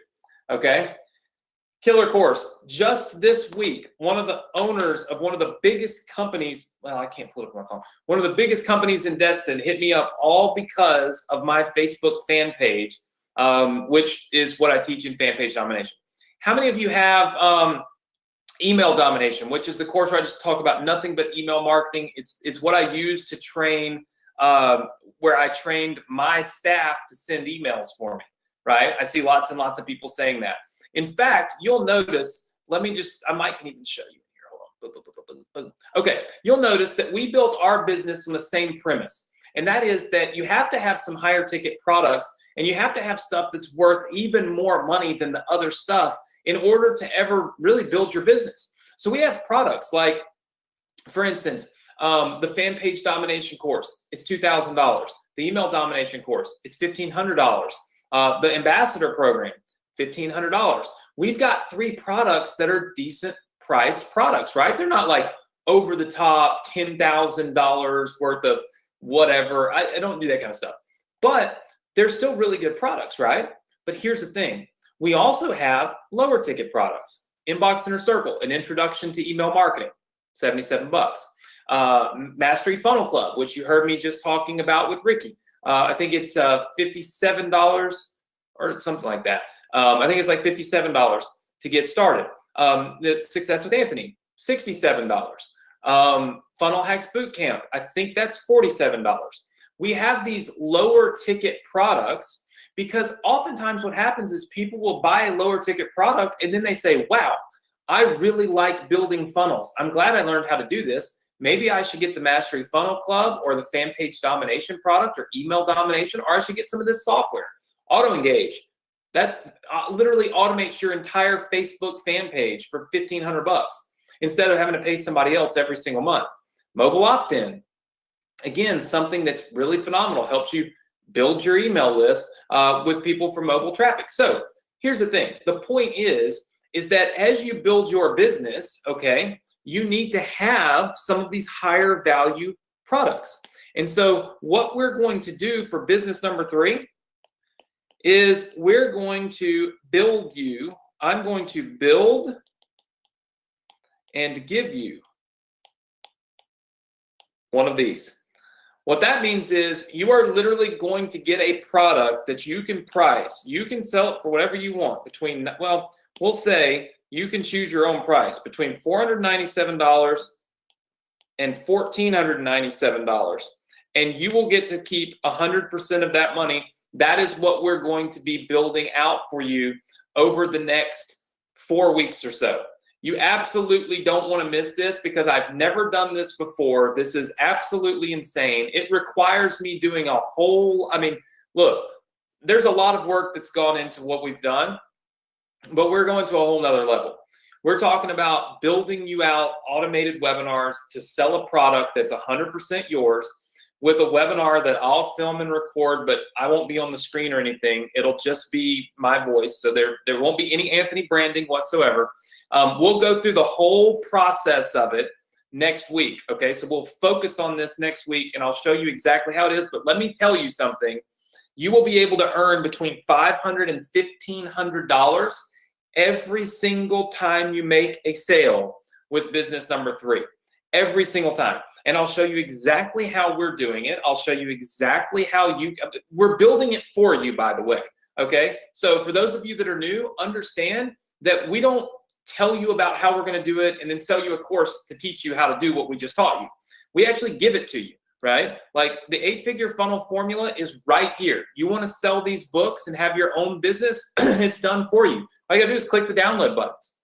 okay? Killer course. Just this week, one of the owners of one of the biggest companies, well, I can't pull it up on my phone, one of the biggest companies in Destin hit me up all because of my Facebook fan page, which is what I teach in fan page domination. How many of you have email domination, which is the course where I just talk about nothing but email marketing? It's what I use to train, where I trained my staff to send emails for me, right? I see lots and lots of people saying that. In fact, you'll notice, I might can even show you here. Hold on. Okay, you'll notice that we built our business on the same premise. And that is that you have to have some higher ticket products and you have to have stuff that's worth even more money than the other stuff in order to ever really build your business. So we have products like, for instance, the fan page domination course, it's $2,000. The email domination course, it's $1,500. The ambassador program, $1,500. We've got 3 products that are decent priced products, right? They're not like over the top $10,000 worth of whatever. I don't do that kind of stuff, but they're still really good products, right? But here's the thing. We also have lower ticket products. Inbox Inner Circle, an introduction to email marketing, $77. Mastery Funnel Club, which you heard me just talking about with Ricky. I think it's $57 or something like that. I think it's like $57 to get started. The Success with Anthony, $67. Funnel Hacks Bootcamp, I think that's $47. we have these lower ticket products, because oftentimes what happens is people will buy a lower ticket product and then they say, wow, I really like building funnels. I'm glad I learned how to do this. Maybe I should get the Mastery Funnel Club or the Fan Page Domination product or email domination, or I should get some of this software. Auto Engage, that literally automates your entire Facebook fan page for $1,500 instead of having to pay somebody else every single month. Mobile opt-in, again, something that's really phenomenal, helps you build your email list with people for mobile traffic. So here's the thing. The point is that as you build your business, okay, you need to have some of these higher value products. And so what we're going to do for business number 3 is we're going to build you, I'm going to build and give you one of these. What that means is you are literally going to get a product that you can price. You can sell it for whatever you want between, well, we'll say you can choose your own price between $497 and $1,497. And you will get to keep 100% of that money. That is what we're going to be building out for you over the next 4 weeks or so. You absolutely don't want to miss this, because I've never done this before. This is absolutely insane. It requires me doing a whole, I mean, look, there's a lot of work that's gone into what we've done, but we're going to a whole nother level. We're talking about building you out automated webinars to sell a product that's 100% yours, with a webinar that I'll film and record, but I won't be on the screen or anything. It'll just be my voice. So there won't be any Anthony branding whatsoever. We'll go through the whole process of it next week. Okay, so we'll focus on this next week and I'll show you exactly how it is. But let me tell you something. You will be able to earn between $500 and $1,500 every single time you make a sale with business number 3. Every single time. And I'll show you exactly how we're doing it. I'll show you exactly how we're building it for you, by the way. Okay. So for those of you that are new, understand that we don't tell you about how we're going to do it and then sell you a course to teach you how to do what we just taught you. We actually give it to you, right? Like the 8-figure funnel formula is right here. You want to sell these books and have your own business, it's done for you. All you got to do is click the download buttons.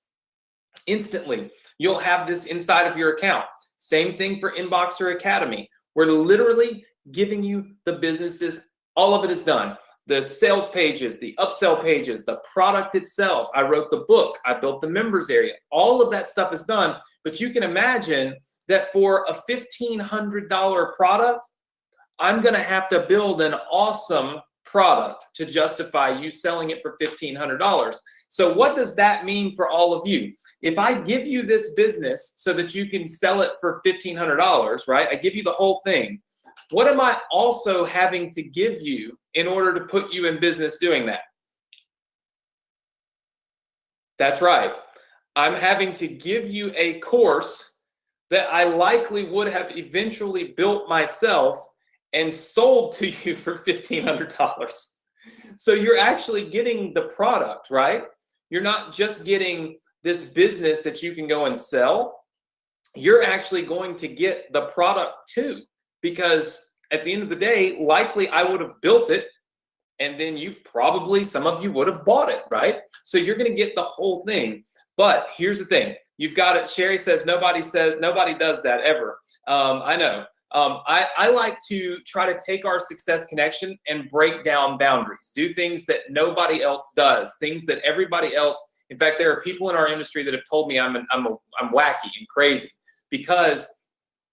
Instantly, you'll have this inside of your account. Same thing for Inboxer Academy. We're literally giving you the businesses. All of it is done. The sales pages, the upsell pages, the product itself. I wrote the book. I built the members area. All of that stuff is done. But you can imagine that for a $1,500 product, I'm going to have to build an awesome product to justify you selling it for $1,500. So what does that mean for all of you? If I give you this business so that you can sell it for $1,500, right? I give you the whole thing. What am I also having to give you in order to put you in business doing that? That's right. I'm having to give you a course that I likely would have eventually built myself and sold to you for $1,500. So you're actually getting the product, right? You're not just getting this business that you can go and sell. You're actually going to get the product too, because at the end of the day, likely I would have built it and then some of you would have bought it, right? So you're going to get the whole thing. But here's the thing. You've got it. Sherry says nobody does that ever. I know. I like to try to take our success connection and break down boundaries, do things that nobody else does, things that everybody else. In fact, there are people in our industry that have told me I'm wacky and crazy, because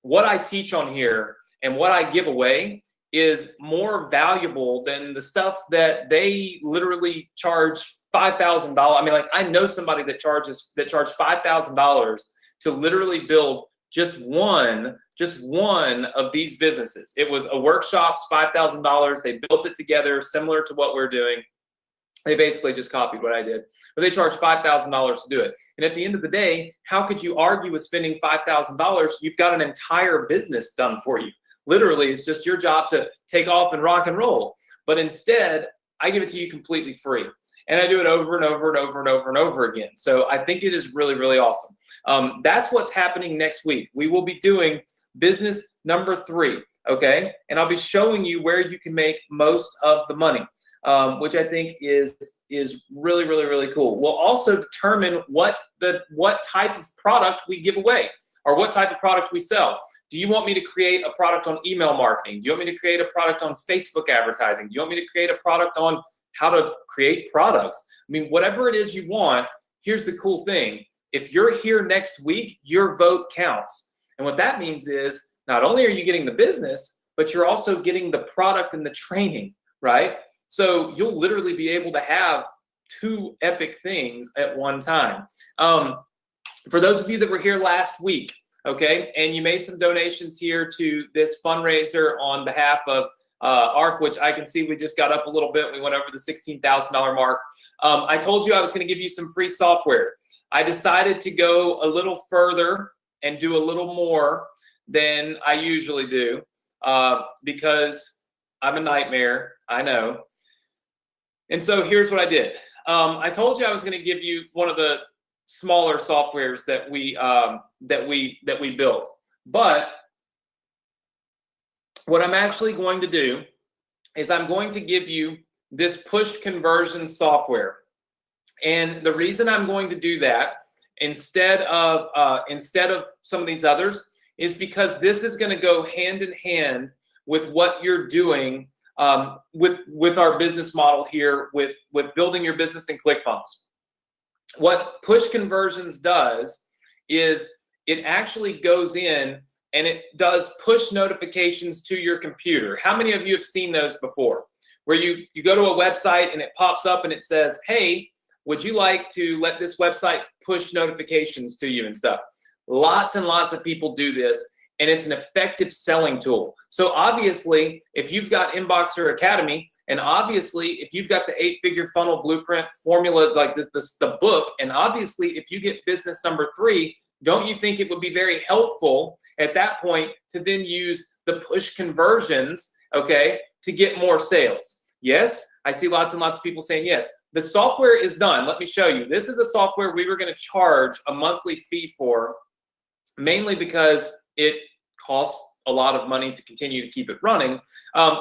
what I teach on here and what I give away is more valuable than the stuff that they literally charge $5,000. I mean, like I know somebody that charged $5,000 to literally build just one of these businesses. It was a workshop's $5,000. They built it together, similar to what we're doing. They basically just copied what I did, but they charged $5,000 to do it. And at the end of the day, how could you argue with spending $5,000? You've got an entire business done for you. Literally, it's just your job to take off and rock and roll. But instead, I give it to you completely free. And I do it over and over and over and over and over again. So I think it is really, really awesome. That's what's happening next week. We will be doing business number 3. okay? And I'll be showing you where you can make most of the money, which I think is really, really, really cool. We'll also determine what type of product we give away or what type of product we sell. Do you want me to create a product on email marketing? Do you want me to create a product on Facebook advertising? Do you want me to create a product on how to create products? I mean, whatever it is you want, here's the cool thing. If you're here next week, your vote counts. And what that means is not only are you getting the business, but you're also getting the product and the training, right? So you'll literally be able to have 2 epic things at one time. For those of you that were here last week, okay, and you made some donations here to this fundraiser on behalf of ARF, which I can see we just got up a little bit. We went over the $16,000 mark. I told you I was going to give you some free software. I decided to go a little further and do a little more than I usually do because I'm a nightmare, I know. And so here's what I did. I told you I was going to give you one of the smaller softwares that we built. But what I'm actually going to do is I'm going to give you this push conversion software. And the reason I'm going to do that instead of some of these others is because this is going to go hand in hand with what you're doing with our business model here with building your business in ClickFunnels. What push conversions does is it actually goes in and it does push notifications to your computer. How many of you have seen those before? Where you go to a website and it pops up and it says, hey, would you like to let this website push notifications to you and stuff? Lots and lots of people do this, and it's an effective selling tool. So obviously, if you've got Inboxer Academy, and obviously, if you've got the 8-figure funnel blueprint formula, like the book, and obviously, if you get business number 3, don't you think it would be very helpful at that point to then use the push conversions, okay, to get more sales? Yes, I see lots and lots of people saying yes. The software is done. Let me show you. This is a software we were going to charge a monthly fee for, mainly because it costs a lot of money to continue to keep it running.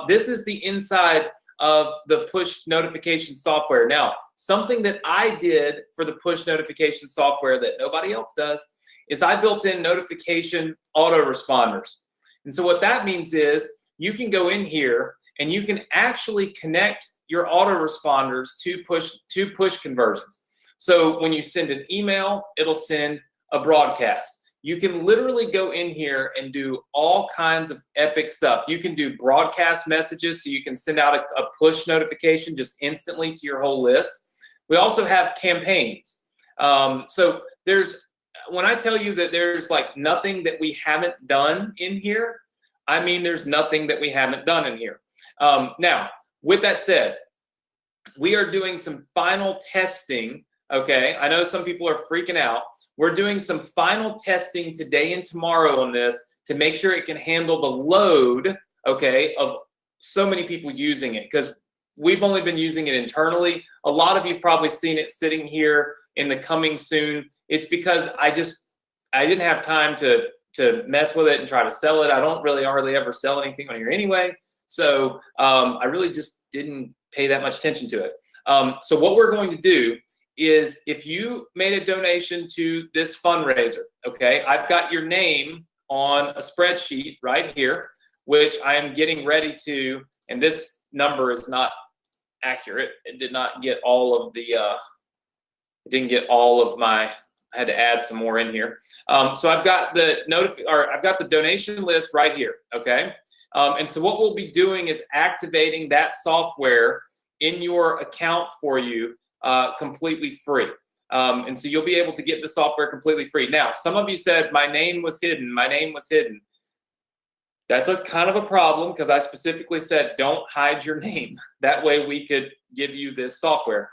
This is the inside of the push notification software. Now, something that I did for the push notification software that nobody else does is I built in notification autoresponders. And so what that means is you can go in here and you can actually connect your autoresponders to push conversions. So when you send an email, it'll send a broadcast. You can literally go in here and do all kinds of epic stuff. You can do broadcast messages, so you can send out a push notification just instantly to your whole list. We also have campaigns. So when I tell you that there's like nothing that we haven't done in here, I mean there's nothing that we haven't done in here. Now, with that said, we are doing some final testing, okay? I know some people are freaking out. We're doing some final testing today and tomorrow on this to make sure it can handle the load, okay, of so many people using it, because we've only been using it internally. A lot of you've probably seen it sitting here in the coming soon. It's because I didn't have time to mess with it and try to sell it. I don't really hardly ever sell anything on here anyway. So I really just didn't pay that much attention to it. So what we're going to do is, if you made a donation to this fundraiser, okay, I've got your name on a spreadsheet right here, which I am getting ready to, and this number is not accurate. It did not get all of the, it didn't get all of my, I had to add some more in here. So I've got I've got the donation list right here, okay? And so what we'll be doing is activating that software in your account for you completely free. And so you'll be able to get the software completely free. Now, some of you said, my name was hidden. My name was hidden. That's a kind of a problem, because I specifically said, don't hide your name. That way we could give you this software.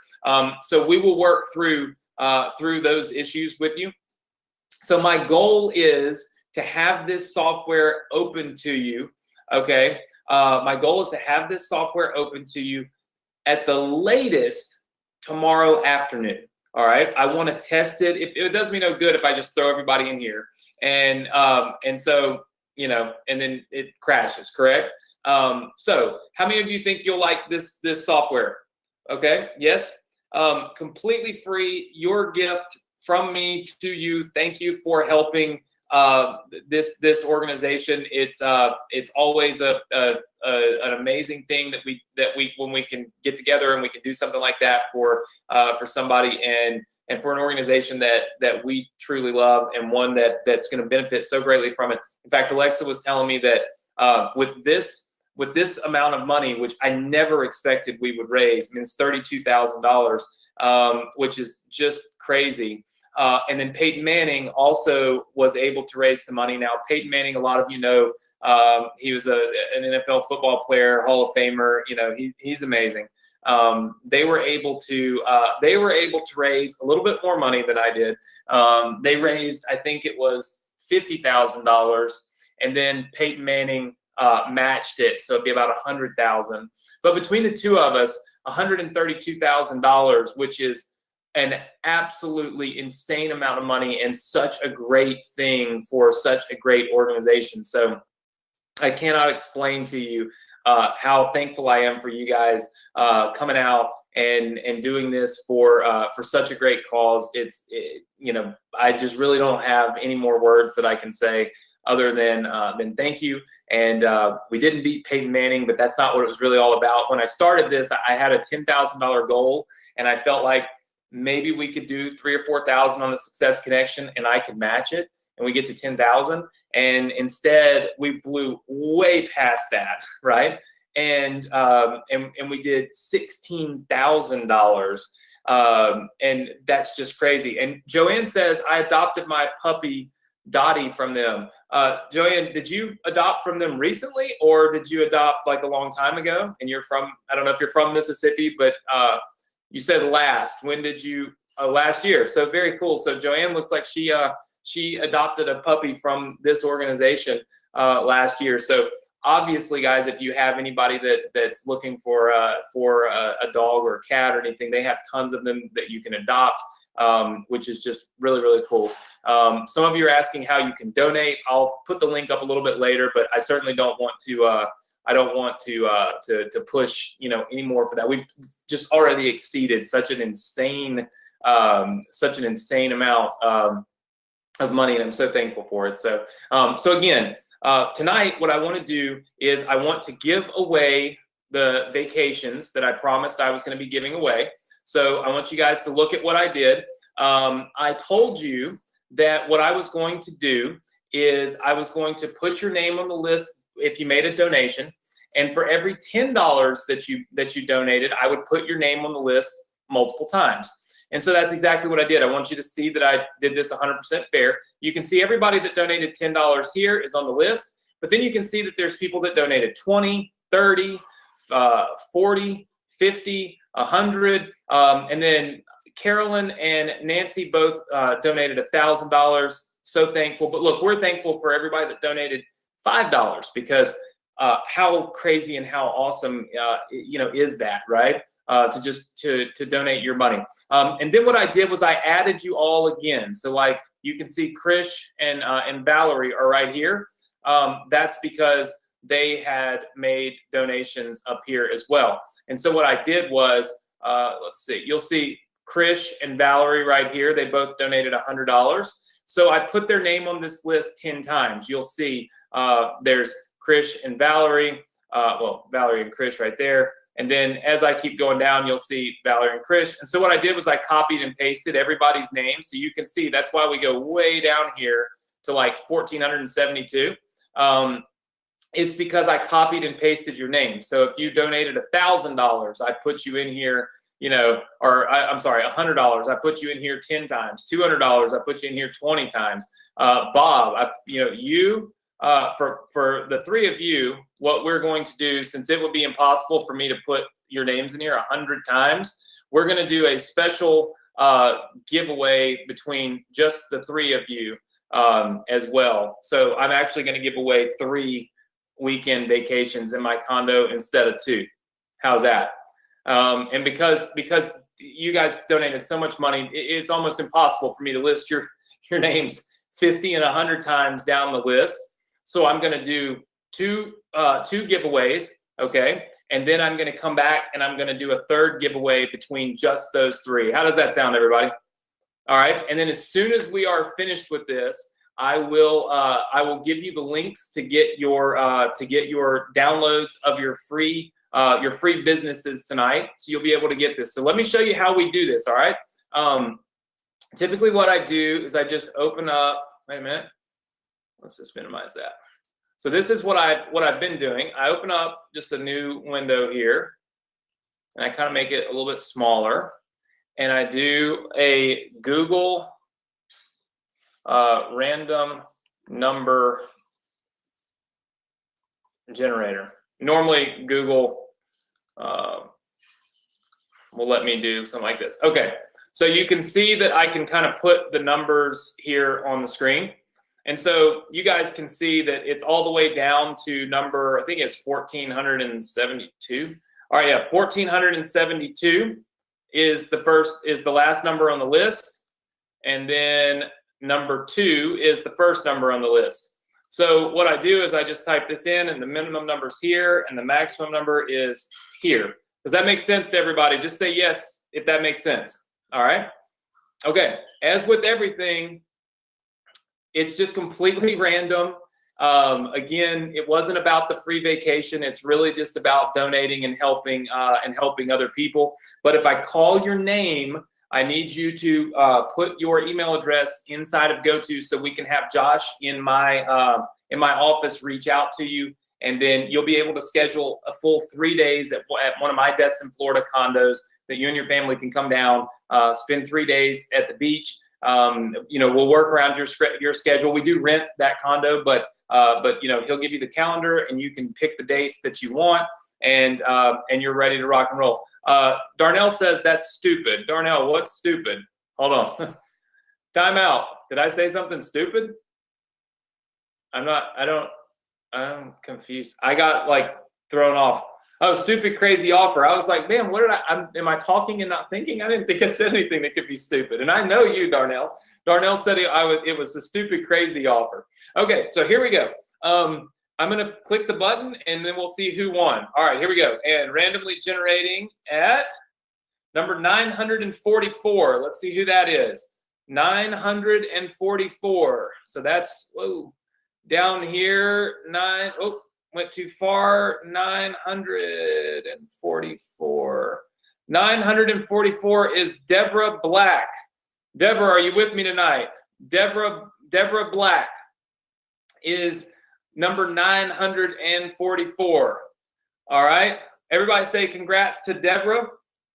So we will work through those issues with you. So my goal is to have this software open to you, okay? My goal is to have this software open to you at the latest tomorrow afternoon. All right, I want to test it. If it does me no good if I just throw everybody in here, and so and then it crashes, correct? So how many of you think you'll like this software? Okay, yes, completely free, your gift from me to you. Thank you for helping this organization. It's always an amazing thing that we when we can get together and we can do something like that for somebody and for an organization that we truly love, and one that's going to benefit so greatly from it. In fact, Alexa was telling me that with this amount of money, which I never expected we would raise, I mean, it's $32,000, which is just crazy. And then Peyton Manning also was able to raise some money. Now, Peyton Manning, a lot of you know, he was an NFL football player, Hall of Famer. He's amazing. They were able to raise a little bit more money than I did. They raised, I think it was $50,000, and then Peyton Manning matched it, so it'd be about $100,000. But between the two of us, $132,000, which is an absolutely insane amount of money and such a great thing for such a great organization. So I cannot explain to you how thankful I am for you guys coming out and doing this for such a great cause. I just really don't have any more words that I can say other than thank you. And we didn't beat Peyton Manning, but that's not what it was really all about. When I started this, I had a $10,000 goal, and I felt like maybe we could do 3,000 or 4,000 on the Success Connection, and I could match it, and we get to 10,000. And instead, we blew way past that, right? And we did $16,000, and that's just crazy. And Joanne says, I adopted my puppy Dottie from them. Joanne, did you adopt from them recently, or did you adopt like a long time ago? And you're from, I don't know if you're from Mississippi, but you said last. When did you? Last year. So very cool. So Joanne looks like she adopted a puppy from this organization last year. So obviously, guys, if you have anybody that's looking for a dog or a cat or anything, they have tons of them that you can adopt, which is just really, really cool. Some of you are asking how you can donate. I'll put the link up a little bit later, but I certainly don't want to. I don't want to push any more for that. We've just already exceeded such an insane amount of money, and I'm so thankful for it. So again, tonight what I want to do is I want to give away the vacations that I promised I was going to be giving away. So I want you guys to look at what I did. I told you that what I was going to do is I was going to put your name on the list if you made a donation, and for every $10 that you donated, I would put your name on the list multiple times. And so that's exactly what I did. I want you to see that I did this 100% fair. You can see everybody that donated $10 here is on the list, but then you can see that there's people that donated 20, 30, 40, 50, 100, and then Carolyn and Nancy both donated $1,000. So thankful. But look, we're thankful for everybody that donated $5, because how crazy and how awesome is that, right? To donate your money. And then what I did was I added you all again. So like you can see Krish and Valerie are right here. That's because they had made donations up here as well. And so what I did was, let's see, you'll see Krish and Valerie right here. They both donated $100. So I put their name on this list 10 times. You'll see there's Krish and Valerie, Valerie and Krish right there. And then as I keep going down, you'll see Valerie and Krish. And so what I did was I copied and pasted everybody's name. So you can see that's why we go way down here to like 1,472. It's because I copied and pasted your name. So if you donated $1,000, I put you in here, I'm sorry, $100, I put you in here 10 times. $200, I put you in here 20 times. Bob, for the three of you, what we're going to do, since it would be impossible for me to put your names in here 100 times, we're going to do a special giveaway between just the three of you as well. So I'm actually going to give away 3 weekend vacations in my condo instead of 2. How's that? And because you guys donated so much money, it's almost impossible for me to list your names 50 and 100 times down the list. So I'm going to do two giveaways, okay? And then I'm going to come back and I'm going to do a third giveaway between just those three. How does that sound, everybody? All right. And then as soon as we are finished with this, I will give you the links to get your downloads of your free businesses tonight. So you'll be able to get this. So let me show you how we do this. All right. Typically what I do is I just open up, wait a minute. Let's just minimize that. So this is what I've been doing. I open up just a new window here and I kind of make it a little bit smaller. And I do a Google random number generator. Normally Google will let me do something like this. Okay, so you can see that I can kind of put the numbers here on the screen. And so you guys can see that it's all the way down to number, I think it's 1472. All right, yeah, 1472 is the last number on the list. And then number 2 is the first number on the list. So what I do is I just type this in and the minimum number's here and the maximum number is here. Does that make sense to everybody? Just say yes if that makes sense. All right. Okay. As with everything, it's just completely random. Again, it wasn't about the free vacation. It's really just about donating and helping other people. But if I call your name, I need you to put your email address inside of GoTo so we can have Josh in my office reach out to you, and then you'll be able to schedule a full 3 days at one of my Destin, Florida condos that you and your family can come down, spend 3 days at the beach. We'll work around your schedule. We do rent that condo, but he'll give you the calendar and you can pick the dates that you want, and you're ready to rock and roll. Darnell says that's stupid. Darnell, what's stupid? Hold on. Time out. Did I say something stupid? I'm confused. I got like thrown off. Oh, stupid, crazy offer. I was like, man, am I talking and not thinking? I didn't think I said anything that could be stupid. And I know you, Darnell. Darnell said it was a stupid, crazy offer. Okay, so here we go. I'm going to click the button and then we'll see who won. All right, here we go. And randomly generating at number 944. Let's see who that is. 944. So that's down here. Went too far. 944. 944 is Deborah Black. Deborah, are you with me tonight? Deborah Black is number 944. All right. Everybody say congrats to Deborah.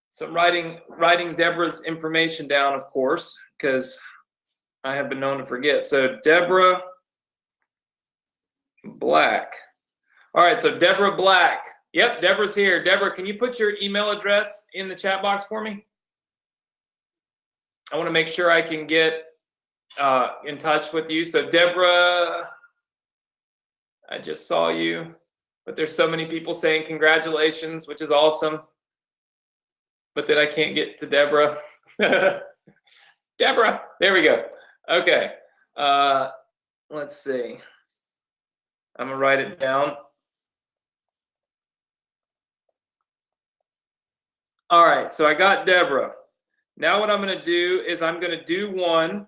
So I'm writing Deborah's information down, of course, because I have been known to forget. So Deborah Black. All right. So Deborah Black. Yep. Deborah's here. Deborah, can you put your email address in the chat box for me? I want to make sure I can get in touch with you. So Deborah, I just saw you, but there's so many people saying congratulations, which is awesome. But then I can't get to Deborah. Deborah, there we go. Okay, let's see. I'm gonna write it down. All right, so I got Deborah. Now what I'm gonna do is I'm gonna do one.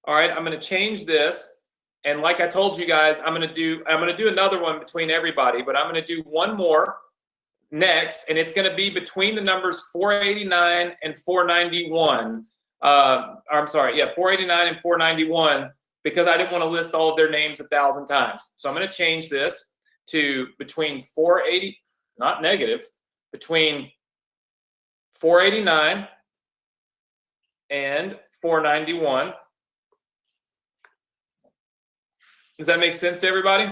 All right, I'm gonna change this. And like I told you guys, I'm gonna do another one between everybody, but I'm gonna do one more next, and it's gonna be between the numbers 489 and 491. I'm sorry, yeah, 489 and 491, because I didn't want to list all of their names 1,000 times. So I'm gonna change this to between 480, not negative, between 489 and 491. Does that make sense to everybody?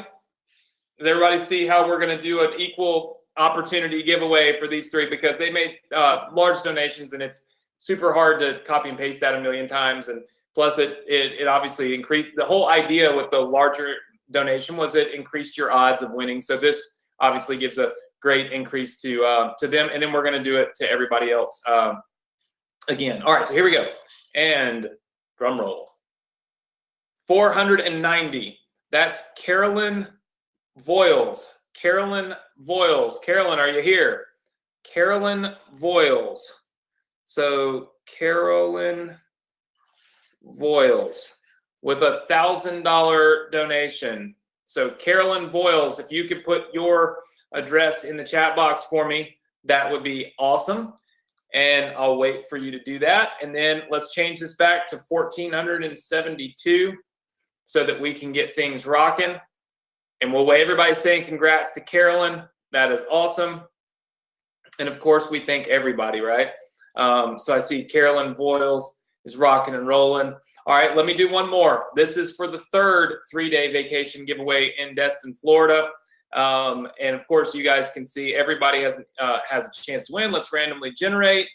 Does everybody see how we're going to do an equal opportunity giveaway for these three? Because they made large donations, and it's super hard to copy and paste that a million times. And plus, it obviously increased. The whole idea with the larger donation was it increased your odds of winning. So this obviously gives a great increase to them. And then we're going to do it to everybody else again. All right, so here we go. And drum roll. 490. That's Carolyn Voiles. Carolyn Voiles. Carolyn, are you here? Carolyn Voiles. So Carolyn Voiles with a $1,000 donation. So Carolyn Voiles, if you could put your address in the chat box for me, that would be awesome. And I'll wait for you to do that. And then let's change this back to 1,472 so that we can get things rocking. And we'll wait. Everybody's saying congrats to Carolyn. That is awesome. And of course, we thank everybody, right? So I see Carolyn Voiles is rocking and rolling. All right, let me do one more. This is for the third 3-day vacation giveaway in Destin, Florida. And of course, you guys can see everybody has a chance to win. Let's randomly generate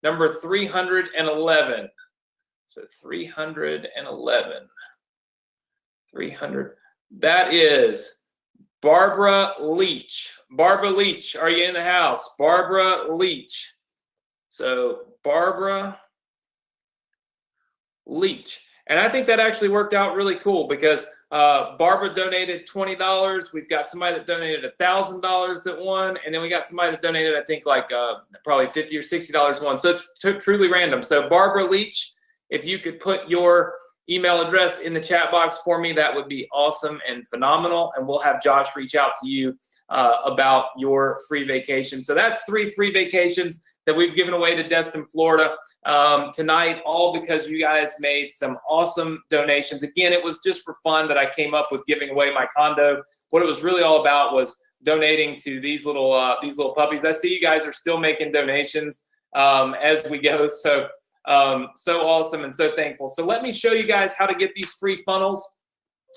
number 311. So 311. 300. That is Barbara Leach. Barbara Leach, are you in the house? Barbara Leach. So Barbara Leach. And I think that actually worked out really cool because Barbara donated $20. We've got somebody that donated $1,000 that won. And then we got somebody that donated, I think, like probably $50 or $60 won. So it's truly random. So Barbara Leach, if you could put your email address in the chat box for me, that would be awesome and phenomenal. And we'll have Josh reach out to you about your free vacation. So that's 3 free vacations that we've given away to Destin, Florida tonight, all because you guys made some awesome donations. Again, it was just for fun that I came up with giving away my condo. What it was really all about was donating to these little puppies. I see you guys are still making donations as we go. So so awesome and so thankful. So let me show you guys how to get these free funnels.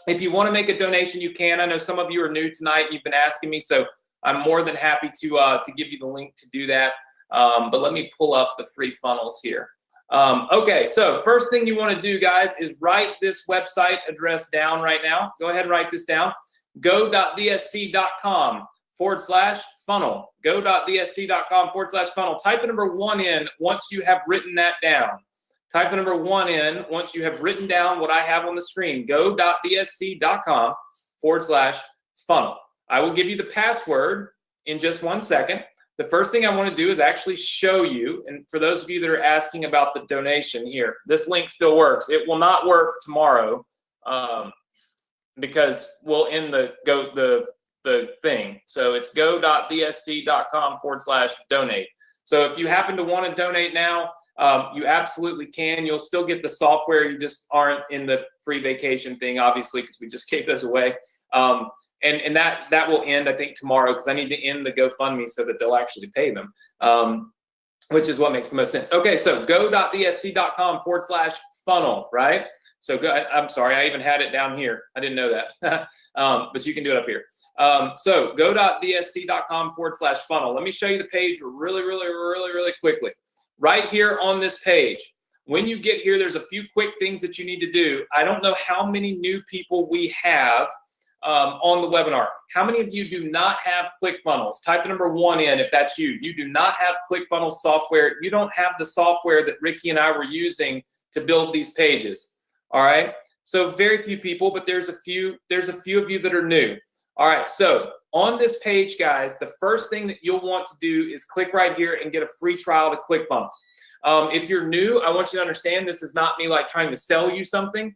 If you want to make a donation, you can. I know some of you are new tonight. You've been asking me, so I'm more than happy to give you the link to do that. But let me pull up the free funnels here. Okay, so first thing you want to do, guys, is write this website address down right now. Go ahead and write this down. go.thsc.com/funnel. go.thsc.com/funnel. Type the number 1 in once you have written that down. Type the number 1 in once you have written down what I have on the screen. go.thsc.com/funnel. I will give you the password in just 1 second. The first thing I want to do is actually show you, and for those of you that are asking about the donation here, this link still works. It will not work tomorrow because we'll end the thing. So it's go.thsc.com/donate. So if you happen to want to donate now, you absolutely can. You'll still get the software. You just aren't in the free vacation thing, obviously, because we just gave those away. And that will end, I think, tomorrow, because I need to end the GoFundMe so that they'll actually pay them, which is what makes the most sense. Okay, so go.thsc.com/funnel, right? So I'm sorry, I even had it down here. I didn't know that, but you can do it up here. So go.thsc.com/funnel. Let me show you the page really quickly. Right here on this page, when you get here, there's a few quick things that you need to do. I don't know how many new people we have on the webinar. How many of you do not have ClickFunnels? Type the number 1 in if that's you. You do not have ClickFunnels software. You don't have the software that Ricky and I were using to build these pages. All right. So very few people, but there's a few of you that are new. All right. So on this page, guys, the first thing that you'll want to do is click right here and get a free trial to ClickFunnels. If you're new, I want you to understand this is not me like trying to sell you something.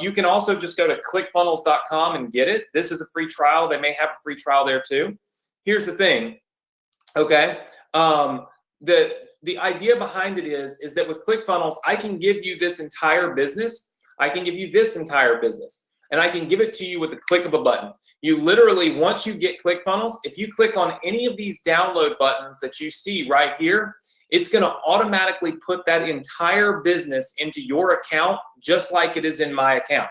You can also just go to clickfunnels.com and get it. This is a free trial. They may have a free trial there too. Here's the thing, okay? The idea behind it is that with ClickFunnels, I can give you this entire business. I can give you this entire business. And I can give it to you with the click of a button. You literally, once you get ClickFunnels, if you click on any of these download buttons that you see right here, it's going to automatically put that entire business into your account just like it is in my account.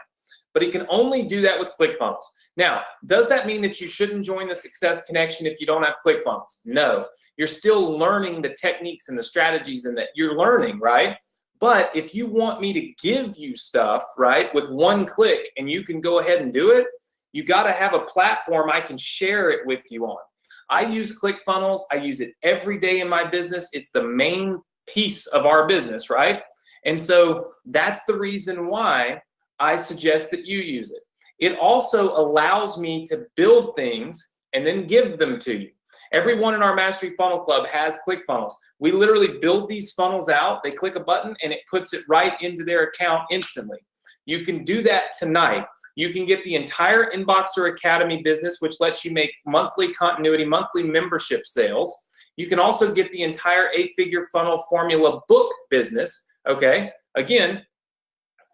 But it can only do that with ClickFunnels. Now, does that mean that you shouldn't join the Success Connection if you don't have ClickFunnels? No. You're still learning the techniques and the strategies and that you're learning, right? But if you want me to give you stuff, right, with 1 click and you can go ahead and do it, you got to have a platform I can share it with you on. I use ClickFunnels. I use it every day in my business. It's the main piece of our business, right? And so that's the reason why I suggest that you use it. it also allows me to build things and then give them to you. Everyone in our Mastery Funnel Club has ClickFunnels. We literally build these funnels out. They click a button and it puts it right into their account instantly. You can do that tonight. You can get the entire Inboxer Academy business, which lets you make monthly continuity, monthly membership sales. You can also get the entire 8-figure funnel formula book business, okay? Again,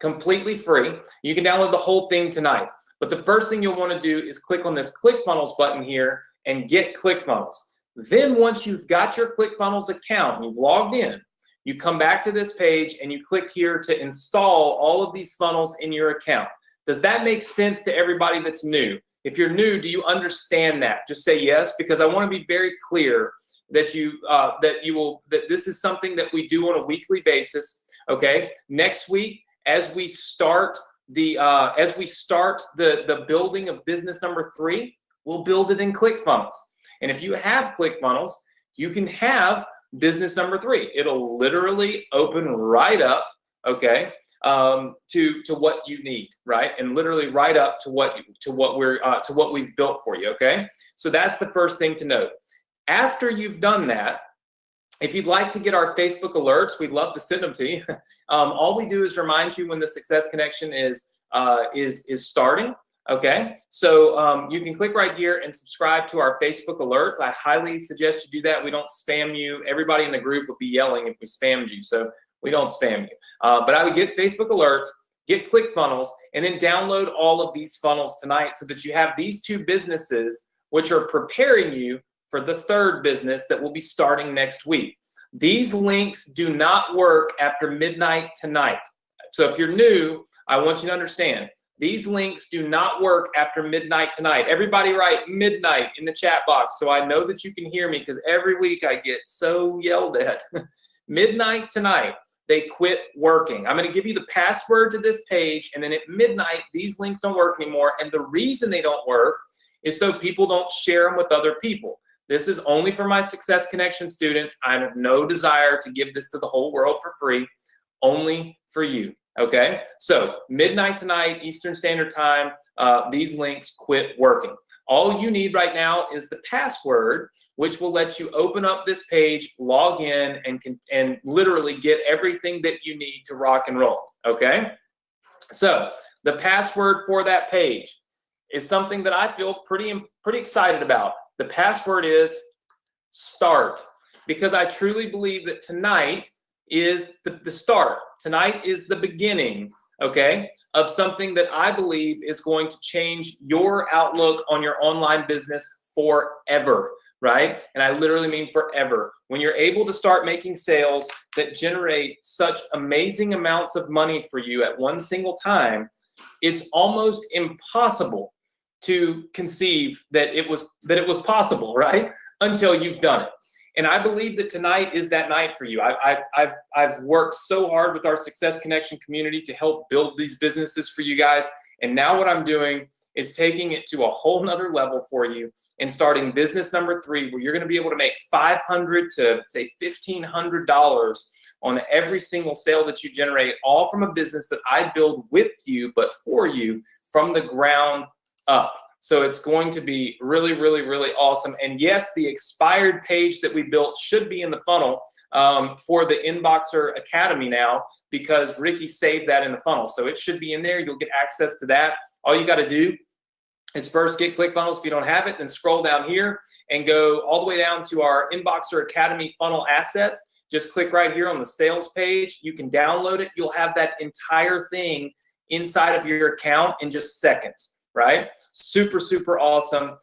completely free. You can download the whole thing tonight. But the first thing you'll want to do is click on this ClickFunnels button here and get ClickFunnels. Then once you've got your ClickFunnels account, you've logged in, you come back to this page and you click here to install all of these funnels in your account. Does that make sense to everybody that's new? If you're new, do you understand that? Just say yes, because I want to be very clear that that this is something that we do on a weekly basis. Okay. Next week, as we start the building of business number 3, we'll build it in ClickFunnels. And if you have ClickFunnels, you can have business number 3. It'll literally open right up, okay, to what you need, right? And literally right up to what we've built for you, okay? So that's the first thing to note. After you've done that, if you'd like to get our Facebook alerts, we'd love to send them to you. All we do is remind you when the Success Connection is starting. Okay, so you can click right here and subscribe to our Facebook alerts. I highly suggest you do that. We don't spam you. Everybody in the group would be yelling if we spammed you, so we don't spam you. But I would get Facebook alerts, get ClickFunnels, and then download all of these funnels tonight so that you have these 2 businesses which are preparing you for the 3rd business that will be starting next week. These links do not work after midnight tonight. So if you're new, I want you to understand, these links do not work after midnight tonight. Everybody write midnight in the chat box so I know that you can hear me, because every week I get so yelled at. Midnight tonight, they quit working. I'm going to give you the password to this page, and then at midnight, these links don't work anymore. And the reason they don't work is so people don't share them with other people. This is only for my Success Connection students. I have no desire to give this to the whole world for free, only for you. Okay, so midnight tonight, Eastern Standard Time, these links quit working. All you need right now is the password, which will let you open up this page, log in, and literally get everything that you need to rock and roll. Okay, so the password for that page is something that I feel pretty excited about. The password is START, because I truly believe that tonight is the start. Tonight is the beginning, okay, of something that I believe is going to change your outlook on your online business forever, right? And I literally mean forever. When you're able to start making sales that generate such amazing amounts of money for you at one single time, it's almost impossible to conceive that it was possible, right? Until you've done it. And I believe that tonight is that night for you. I've worked so hard with our Success Connection community to help build these businesses for you guys. And now what I'm doing is taking it to a whole nother level for you and starting business number 3, where you're going to be able to make $500 to say $1,500 on every single sale that you generate, all from a business that I build with you, but for you from the ground up. So it's going to be really, really, really awesome. And yes, the expired page that we built should be in the funnel for the Inboxer Academy now, because Ricky saved that in the funnel. So it should be in there. You'll get access to that. All you got to do is first get ClickFunnels. If you don't have it, then scroll down here and go all the way down to our Inboxer Academy funnel assets. Just click right here on the sales page. You can download it. You'll have that entire thing inside of your account in just seconds, right? Super, super awesome.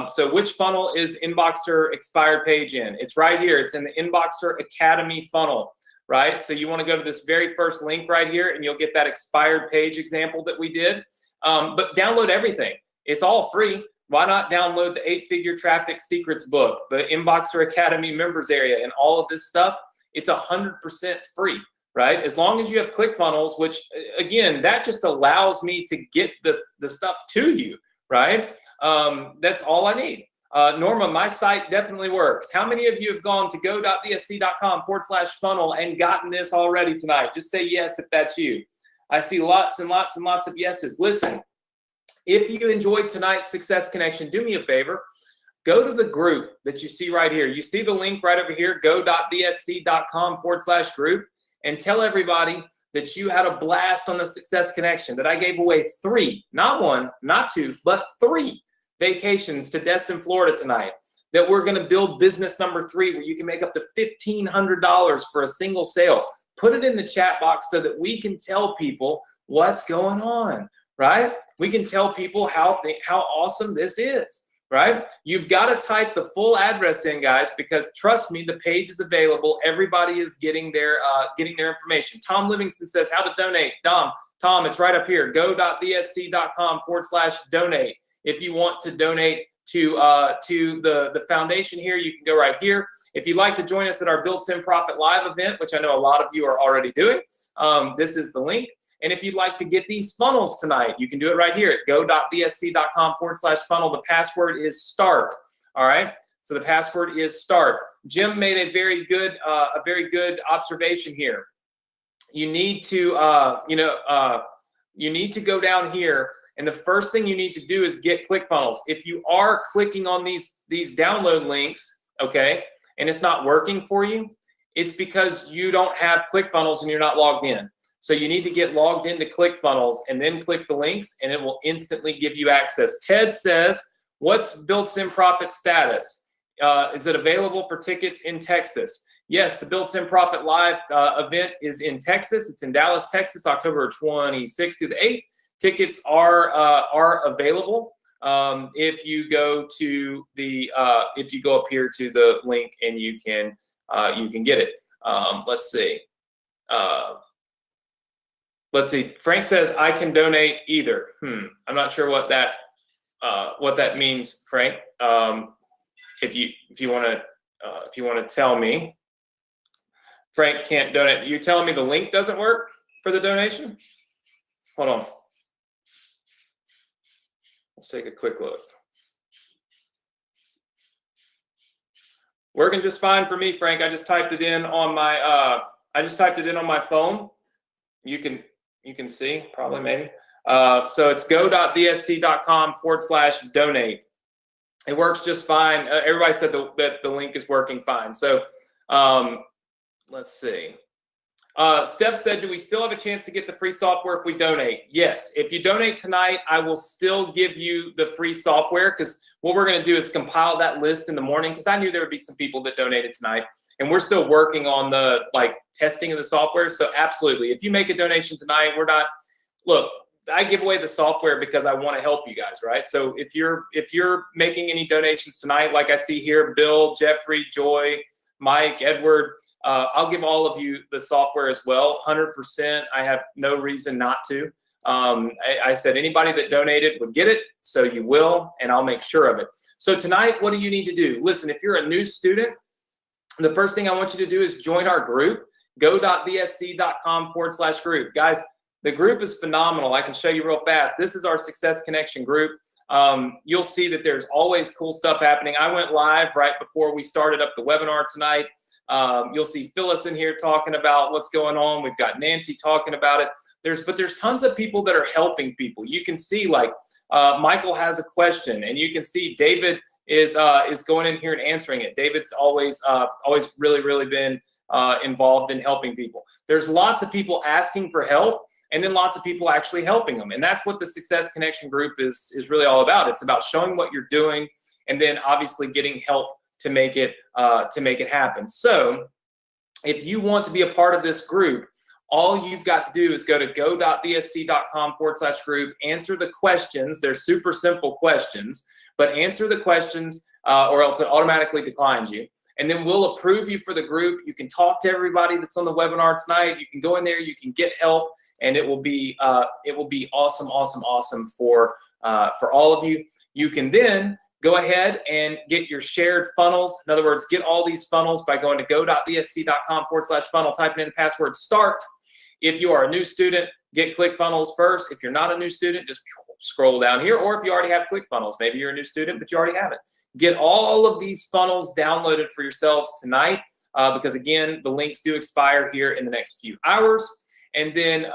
So which funnel is Inboxer expired page in? It's right here. It's in the Inboxer Academy funnel, right? So you want to go to this very first link right here, and you'll get that expired page example that we did. But download everything. It's all free. Why not download the 8-figure traffic secrets book, the Inboxer Academy members area, and all of this stuff? It's 100% free, right? As long as you have ClickFunnels, which again, that just allows me to get the stuff to you, right? That's all I need. Norma, my site definitely works. How many of you have gone to go.vsc.com/funnel and gotten this already tonight? Just say yes if that's you. I see lots and lots and lots of yeses. Listen, If you enjoyed tonight's Success Connection, do me a favor. Go to the group that you see right here. You see the link right over here, go.bsc.com/group, and tell everybody that you had a blast on the Success Connection, that I gave away 3, not 1, not 2, but 3 vacations to Destin, Florida tonight, that we're going to build business number 3 where you can make up to $1,500 for a single sale. Put it in the chat box so that we can tell people what's going on, right? We can tell people how awesome this is. Right? You've got to type the full address in, guys, because trust me, the page is available. Everybody is getting their information. Tom Livingston says, how to donate. Tom, it's right up here. go.bsc.com/donate. If you want to donate to the foundation here, you can go right here. If you'd like to join us at our Build Sim Profit Live event, which I know a lot of you are already doing, this is the link. And if you'd like to get these funnels tonight, you can do it right here at go.bsc.com/funnel. The password is START. All right. So the password is START. Jim made a very good observation here. You need to you need to go down here, and the first thing you need to do is get ClickFunnels. If you are clicking on these download links, okay, and it's not working for you, it's because you don't have ClickFunnels and you're not logged in. So you need to get logged into ClickFunnels and then click the links, and it will instantly give you access. Ted says, what's Build Sim Profit status? Is it available for tickets in Texas? Yes, the Build Sim Profit Live event is in Texas. It's in Dallas, Texas, October 26th through the 8th. Tickets are available if you go to the if you go up here to the link, and you can get it. Let's see. Let's see. Frank says I can donate either. I'm not sure what that means, Frank. If you want to tell me, Frank can't donate. You're telling me the link doesn't work for the donation? Hold on. Let's take a quick look. Working just fine for me, Frank. I just typed it in on my phone. You can see, probably, maybe. So it's go.bsc.com/donate. It works just fine. Everybody said that the link is working fine. So let's see. Steph said, do we still have a chance to get the free software if we donate? Yes. If you donate tonight, I will still give you the free software, because what we're going to do is compile that list in the morning, because I knew there would be some people that donated tonight. And we're still working on the testing of the software. So absolutely, if you make a donation tonight, look, I give away the software because I want to help you guys, right? So if you're making any donations tonight, like I see here, Bill, Jeffrey, Joy, Mike, Edward, I'll give all of you the software as well, 100%. I have no reason not to. I said anybody that donated would get it, so you will, and I'll make sure of it. So tonight, what do you need to do? Listen, if you're a new student, the first thing I want you to do is join our group, go.bsc.com/group. Guys, the group is phenomenal. I can show you real fast. This is our Success Connection group. You'll see that there's always cool stuff happening. I went live right before we started up the webinar tonight. You'll see Phyllis in here talking about what's going on. We've got Nancy talking about it. There's tons of people that are helping people. You can see Michael has a question, and you can see David is going in here and answering it. David's always really been involved in helping people. There's lots of people asking for help, and then lots of people actually helping them. And that's what the Success Connection group is really all about. It's about showing what you're doing, and then obviously getting help to make it happen. So if you want to be a part of this group, all you've got to do is go to go.bsc.com/group, answer the questions. They're super simple questions, but answer the questions or else it automatically declines you. And then we'll approve you for the group. You can talk to everybody that's on the webinar tonight. You can go in there, you can get help, and it will be awesome for all of you. You can then go ahead and get your shared funnels. In other words, get all these funnels by going to go.bsc.com/funnel, typing in the password START. If you are a new student, get ClickFunnels first. If you're not a new student, just scroll down here. Or if you already have ClickFunnels, maybe you're a new student, but you already have it. Get all of these funnels downloaded for yourselves tonight, because again, the links do expire here in the next few hours. And then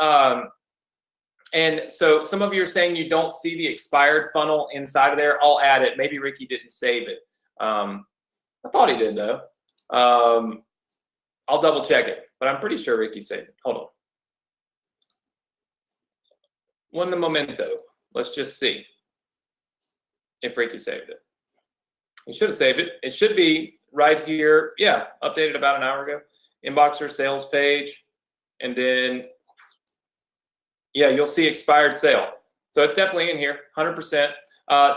And so some of you are saying you don't see the expired funnel inside of there. I'll add it. Maybe Ricky didn't save it. I thought he did though. I'll double check it, but I'm pretty sure Ricky saved it. Hold on. One momento. Let's just see if Ricky saved it. He should have saved it. It should be right here. Yeah, updated about an hour ago. Inboxer sales page. And then, yeah, you'll see expired sale. So it's definitely in here, 100%.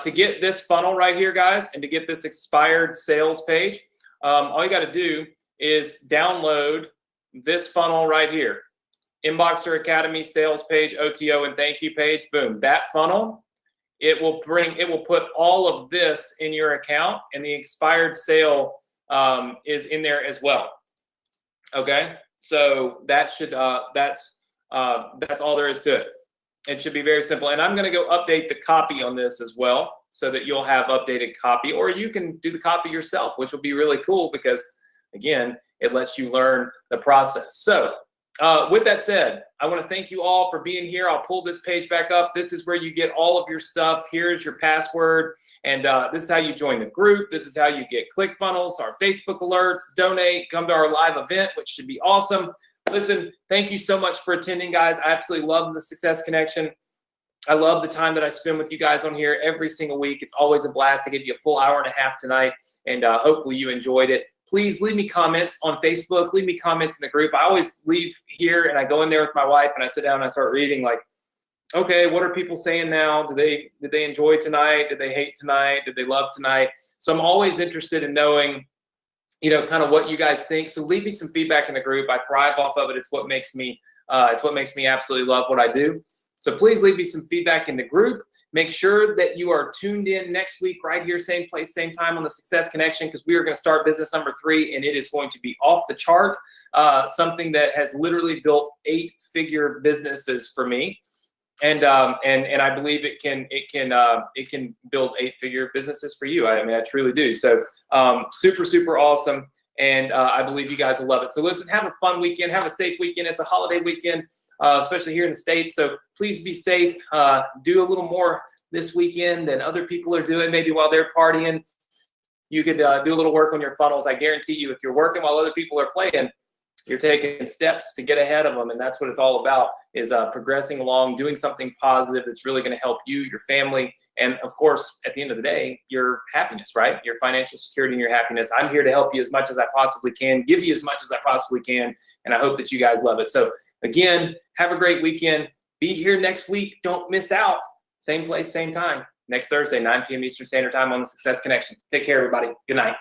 To get this funnel right here, guys, and to get this expired sales page, all you got to do is download this funnel right here. Inboxer Academy sales page, OTO, and thank you page. Boom. That funnel, it will put all of this in your account, and the expired sale is in there as well. Okay, so that should that's all there is to it. It should be very simple. And I'm going to go update the copy on this as well, so that you'll have updated copy, or you can do the copy yourself, which will be really cool because, again, it lets you learn the process. So with that said, I want to thank you all for being here. I'll pull this page back up. This is where you get all of your stuff. Here's your password. And this is how you join the group. This is how you get ClickFunnels, our Facebook alerts, donate, come to our live event, which should be awesome. Listen, thank you so much for attending, guys. I absolutely love the Success Connection. I love the time that I spend with you guys on here every single week. It's always a blast. I gave you a full hour and a half tonight, and hopefully you enjoyed it. Please leave me comments on Facebook. Leave me comments in the group. I always leave here, and I go in there with my wife, and I sit down and I start reading, like, okay, what are people saying now? Did they enjoy tonight? Did they hate tonight? Did they love tonight? So I'm always interested in knowing, you know, kind of what you guys think. So leave me some feedback in the group. I thrive off of it. It's what makes me absolutely love what I do. So please leave me some feedback in the group. Make sure that you are tuned in next week right here, same place, same time on the Success Connection, because we are going to start business number 3, and it is going to be off the chart. Something that has literally built 8-figure businesses for me. And I believe it can build 8-figure businesses for you. I mean, I truly do. So super, super awesome. And I believe you guys will love it. So listen, have a fun weekend. Have a safe weekend. It's a holiday weekend, especially here in the States. So please be safe. Do a little more this weekend than other people are doing. Maybe while they're partying, you could do a little work on your funnels. I guarantee you, if you're working while other people are playing, you're taking steps to get ahead of them. And that's what it's all about, is progressing along, doing something positive that's really going to help you, your family, and of course, at the end of the day, your happiness, right? Your financial security and your happiness. I'm here to help you as much as I possibly can, give you as much as I possibly can. And I hope that you guys love it. So again, have a great weekend. Be here next week. Don't miss out. Same place, same time. Next Thursday, 9 p.m. Eastern Standard Time on the Success Connection. Take care, everybody. Good night.